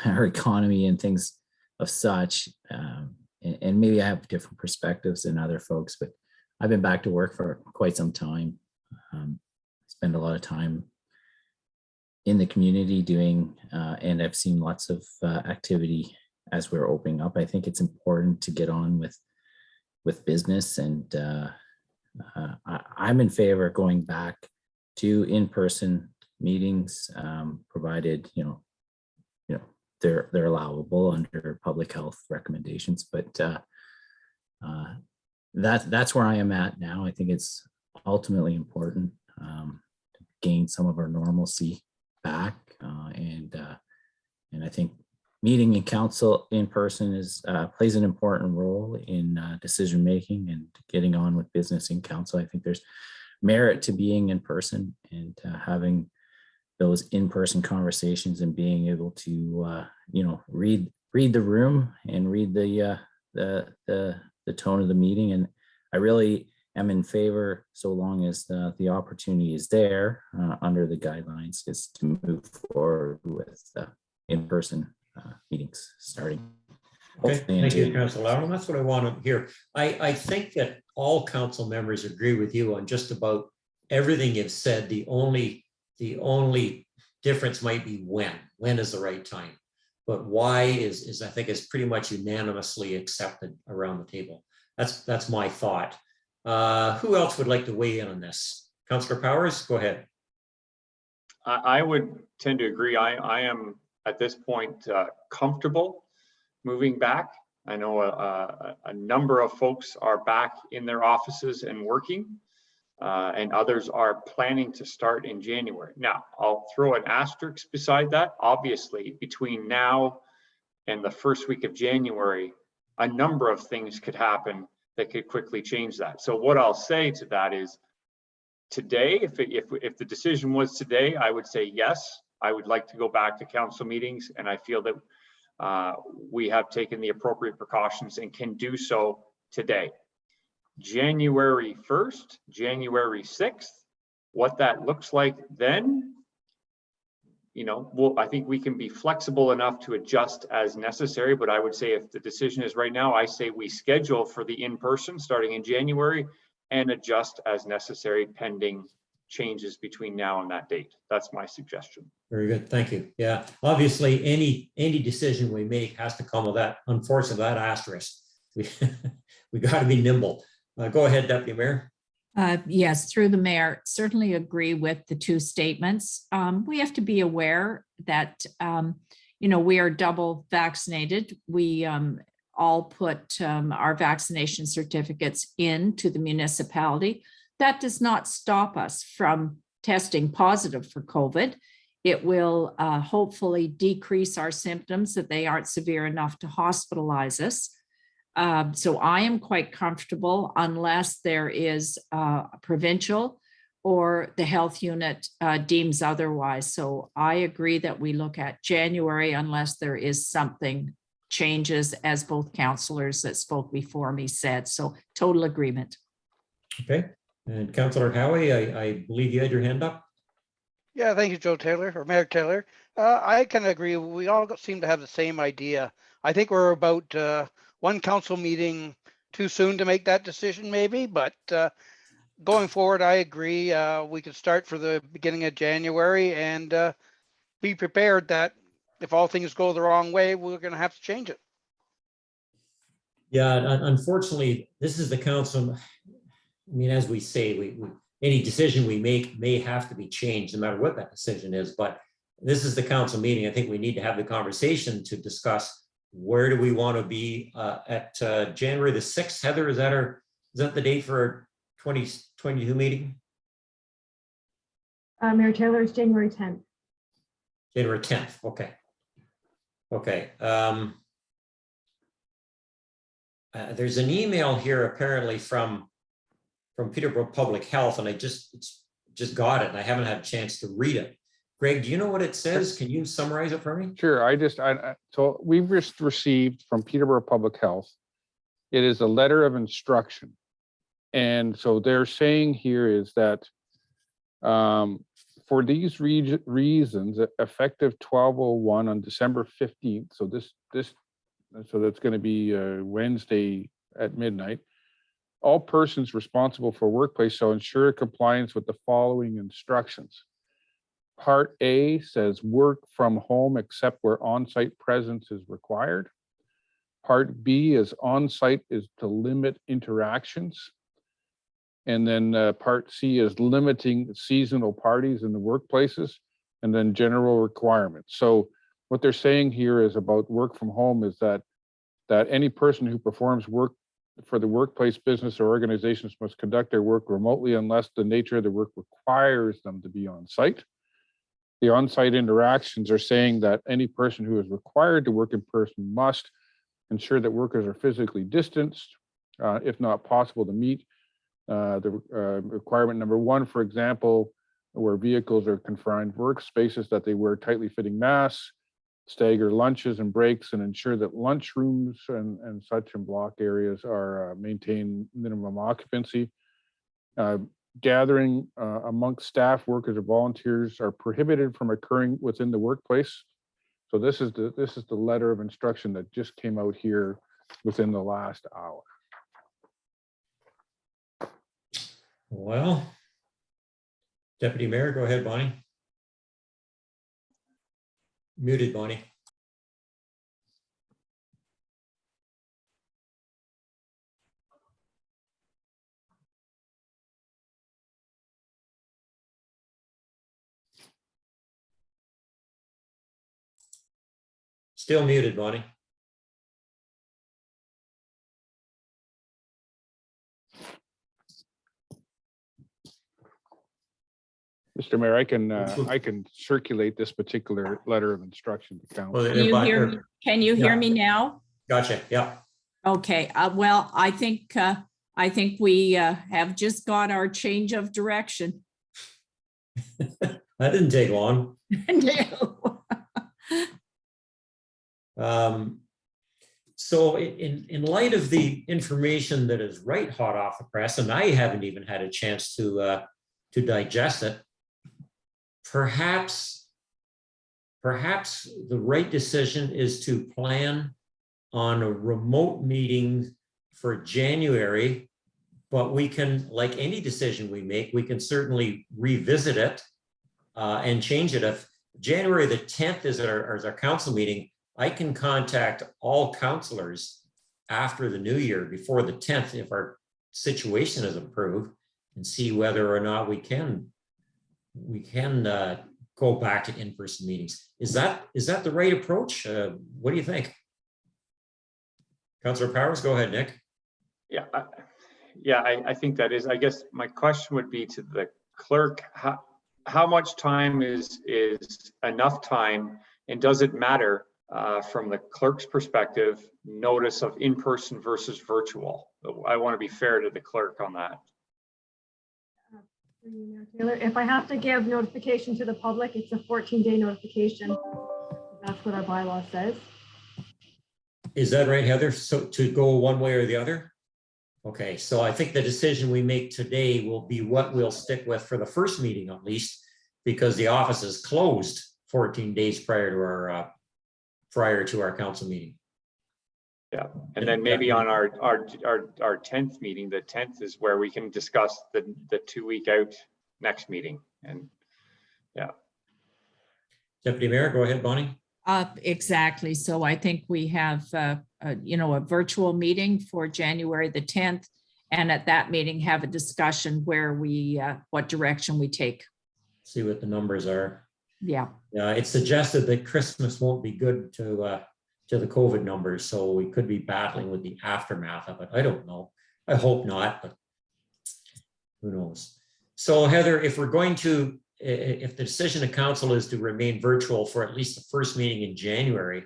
our economy and things of such, and maybe I have different perspectives than other folks, but I've been back to work for quite some time. Spend a lot of time in the community doing, and I've seen lots of activity as we're opening up. I think it's important to get on with business, and I'm in favor of going back to in-person meetings, provided they're allowable under public health recommendations. But that's where I am at now. I think it's ultimately important to gain some of our normalcy back, and I think meeting in council in person plays an important role in decision making and getting on with business in council. I think there's merit to being in person and having those in-person conversations and being able to read the room and read the tone of the meeting. And I really am in favor, so long as the opportunity is there under the guidelines, is to move forward with in-person meetings starting. Okay, thank you, Councilor Loudon. That's what I want to hear. I think that all council members agree with you on just about everything you've said. The only difference might be when is the right time, but why is I think is pretty much unanimously accepted around the table. That's my thought. Who else would like to weigh in on this? Councillor Powers, go ahead. I would tend to agree. I am at this point comfortable moving back. I know a number of folks are back in their offices and working, and others are planning to start in January. Now, I'll throw an asterisk beside that. Obviously, between now and the first week of January, a number of things could happen that could quickly change that. So what I'll say to that is, today, if the decision was today, I would say yes, I would like to go back to council meetings, and I feel that we have taken the appropriate precautions and can do so today. January 1st, January 6th, what that looks like then, I think we can be flexible enough to adjust as necessary, but I would say if the decision is right now, I say we schedule for the in-person starting in January and adjust as necessary pending changes between now and that date. That's my suggestion. Very good, thank you. Yeah, obviously, any decision we make has to come with that, unfortunately, that asterisk. We got to be nimble. Go ahead, Deputy Mayor. Yes, through the mayor, certainly agree with the two statements. We have to be aware that, we are double vaccinated. We all put our vaccination certificates into the municipality. That does not stop us from testing positive for COVID. It will hopefully decrease our symptoms that they aren't severe enough to hospitalize us. So I am quite comfortable unless there is a provincial or the health unit deems otherwise. So I agree that we look at January unless there is something changes, as both councillors that spoke before me said. So total agreement. Okay, and Councillor Howie, I believe you had your hand up. Yeah, thank you, Joe Taylor, or Mayor Taylor. I kind of agree. We all seem to have the same idea. I think we're about one council meeting too soon to make that decision maybe, but going forward, I agree. We could start for the beginning of January and be prepared that if all things go the wrong way, we're going to have to change it. Yeah, unfortunately, this is the council. I mean, as we say, any decision we make may have to be changed no matter what that decision is, but this is the council meeting. I think we need to have the conversation to discuss where do we want to be at January the 6th. Heather, is that the date for our 2022 meeting? Mayor Taylor, it's January 10th. January 10th, okay. Okay. There's an email here apparently from Peterborough Public Health, and I just got it and I haven't had a chance to read it. Greg, do you know what it says? Can you summarize it for me? Sure, so we've just received from Peterborough Public Health, it is a letter of instruction. And so they're saying here is that for these reasons, effective 12/01 on December 15th, so that's going to be Wednesday at midnight, all persons responsible for workplace shall ensure compliance with the following instructions. Part A says work from home except where on-site presence is required. Part B is on-site is to limit interactions. And then part C is limiting seasonal parties in the workplaces, and then general requirements. So what they're saying here is about work from home is that any person who performs work for the workplace, business, or organizations must conduct their work remotely unless the nature of the work requires them to be on site. The on-site interactions are saying that any person who is required to work in person must ensure that workers are physically distanced, if not possible to meet. Requirement number one, for example, where vehicles are confined workspaces, that they wear tightly fitting masks, stagger lunches and breaks, and ensure that lunchrooms and such and block areas are maintain minimum occupancy. Gathering amongst staff, workers, or volunteers are prohibited from occurring within the workplace. So this is the letter of instruction that just came out here within the last hour. Well, Deputy Mayor, go ahead, Bonnie. Muted, Bonnie. Still muted, Bonnie. Mr. Mayor, I can circulate this particular letter of instruction to council. Well, Can you hear me? Can you hear Yeah. me now? Gotcha, yeah. Okay, well, I think we have just got our change of direction. That didn't take long. No. So in light of the information that is right hot off the press, and I haven't even had a chance to digest it, perhaps the right decision is to plan on a remote meeting for January, but we can, like any decision we make, we can certainly revisit it and change it. If January the 10th is our council meeting, I can contact all councilors after the new year, before the 10th, if our situation is improved, and see whether or not we can go back to in-person meetings. Is that the right approach? What do you think? Councillor Powers, go ahead, Nick. Yeah, I think that is, I guess my question would be to the clerk, how much time is enough time, and does it matter from the clerk's perspective, notice of in-person versus virtual? I want to be fair to the clerk on that. Taylor, if I have to give notification to the public, it's a 14-day notification. That's what our bylaw says. Is that right, Heather? So to go one way or the other? Okay, so I think the decision we make today will be what we'll stick with for the first meeting, at least, because the office is closed 14 days prior to our council meeting. Yeah, and then maybe on our 10th meeting, the 10th is where we can discuss the 2-week out next meeting. And yeah. Deputy Mayor, go ahead, Bonnie. Exactly. So I think we have, a virtual meeting for January the 10th. And at that meeting, have a discussion where what direction we take. See what the numbers are. Yeah. It's suggested that Christmas won't be good to the COVID numbers, so we could be battling with the aftermath of it. I don't know. I hope not, but who knows? So Heather, if the decision of council is to remain virtual for at least the first meeting in January,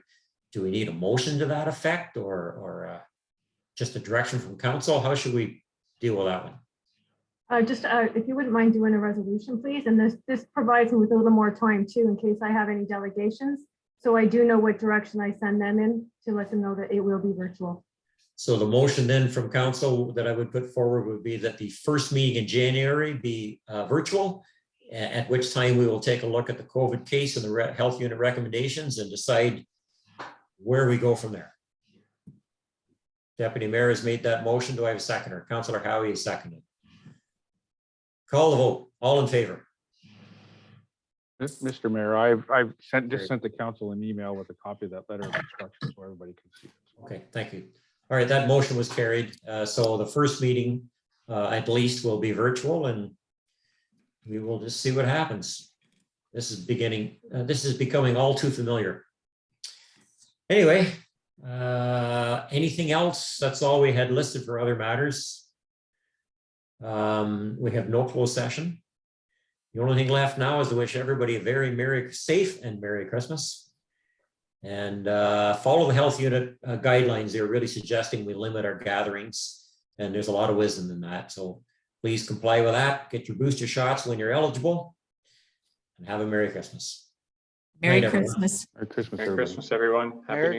do we need a motion to that effect, or just a direction from council? How should we deal with that one? If you wouldn't mind doing a resolution, please. And this provides me with a little more time too, in case I have any delegations. So I do know what direction I send them in to let them know that it will be virtual. So the motion then from council that I would put forward would be that the first meeting in January be virtual, at which time we will take a look at the COVID case and the health unit recommendations and decide where we go from there. Deputy Mayor has made that motion. Do I have a seconder? Councillor Howie is seconded. Call the vote. All in favor? Mr. Mayor, I've just sent the council an email with a copy of that letter of instruction so everybody can see it. Okay, thank you. All right, that motion was carried. So the first meeting at least will be virtual, and we will just see what happens. This is becoming all too familiar. Anyway, anything else? That's all we had listed for other matters. We have no closed session. The only thing left now is to wish everybody a very safe and Merry Christmas. And follow the health unit guidelines. They're really suggesting we limit our gatherings, and there's a lot of wisdom in that. So please comply with that. Get your booster shots when you're eligible, and have a Merry Christmas. Merry Night, everyone. Christmas. Merry Christmas, Merry everybody. Christmas, everyone. Happy New Year.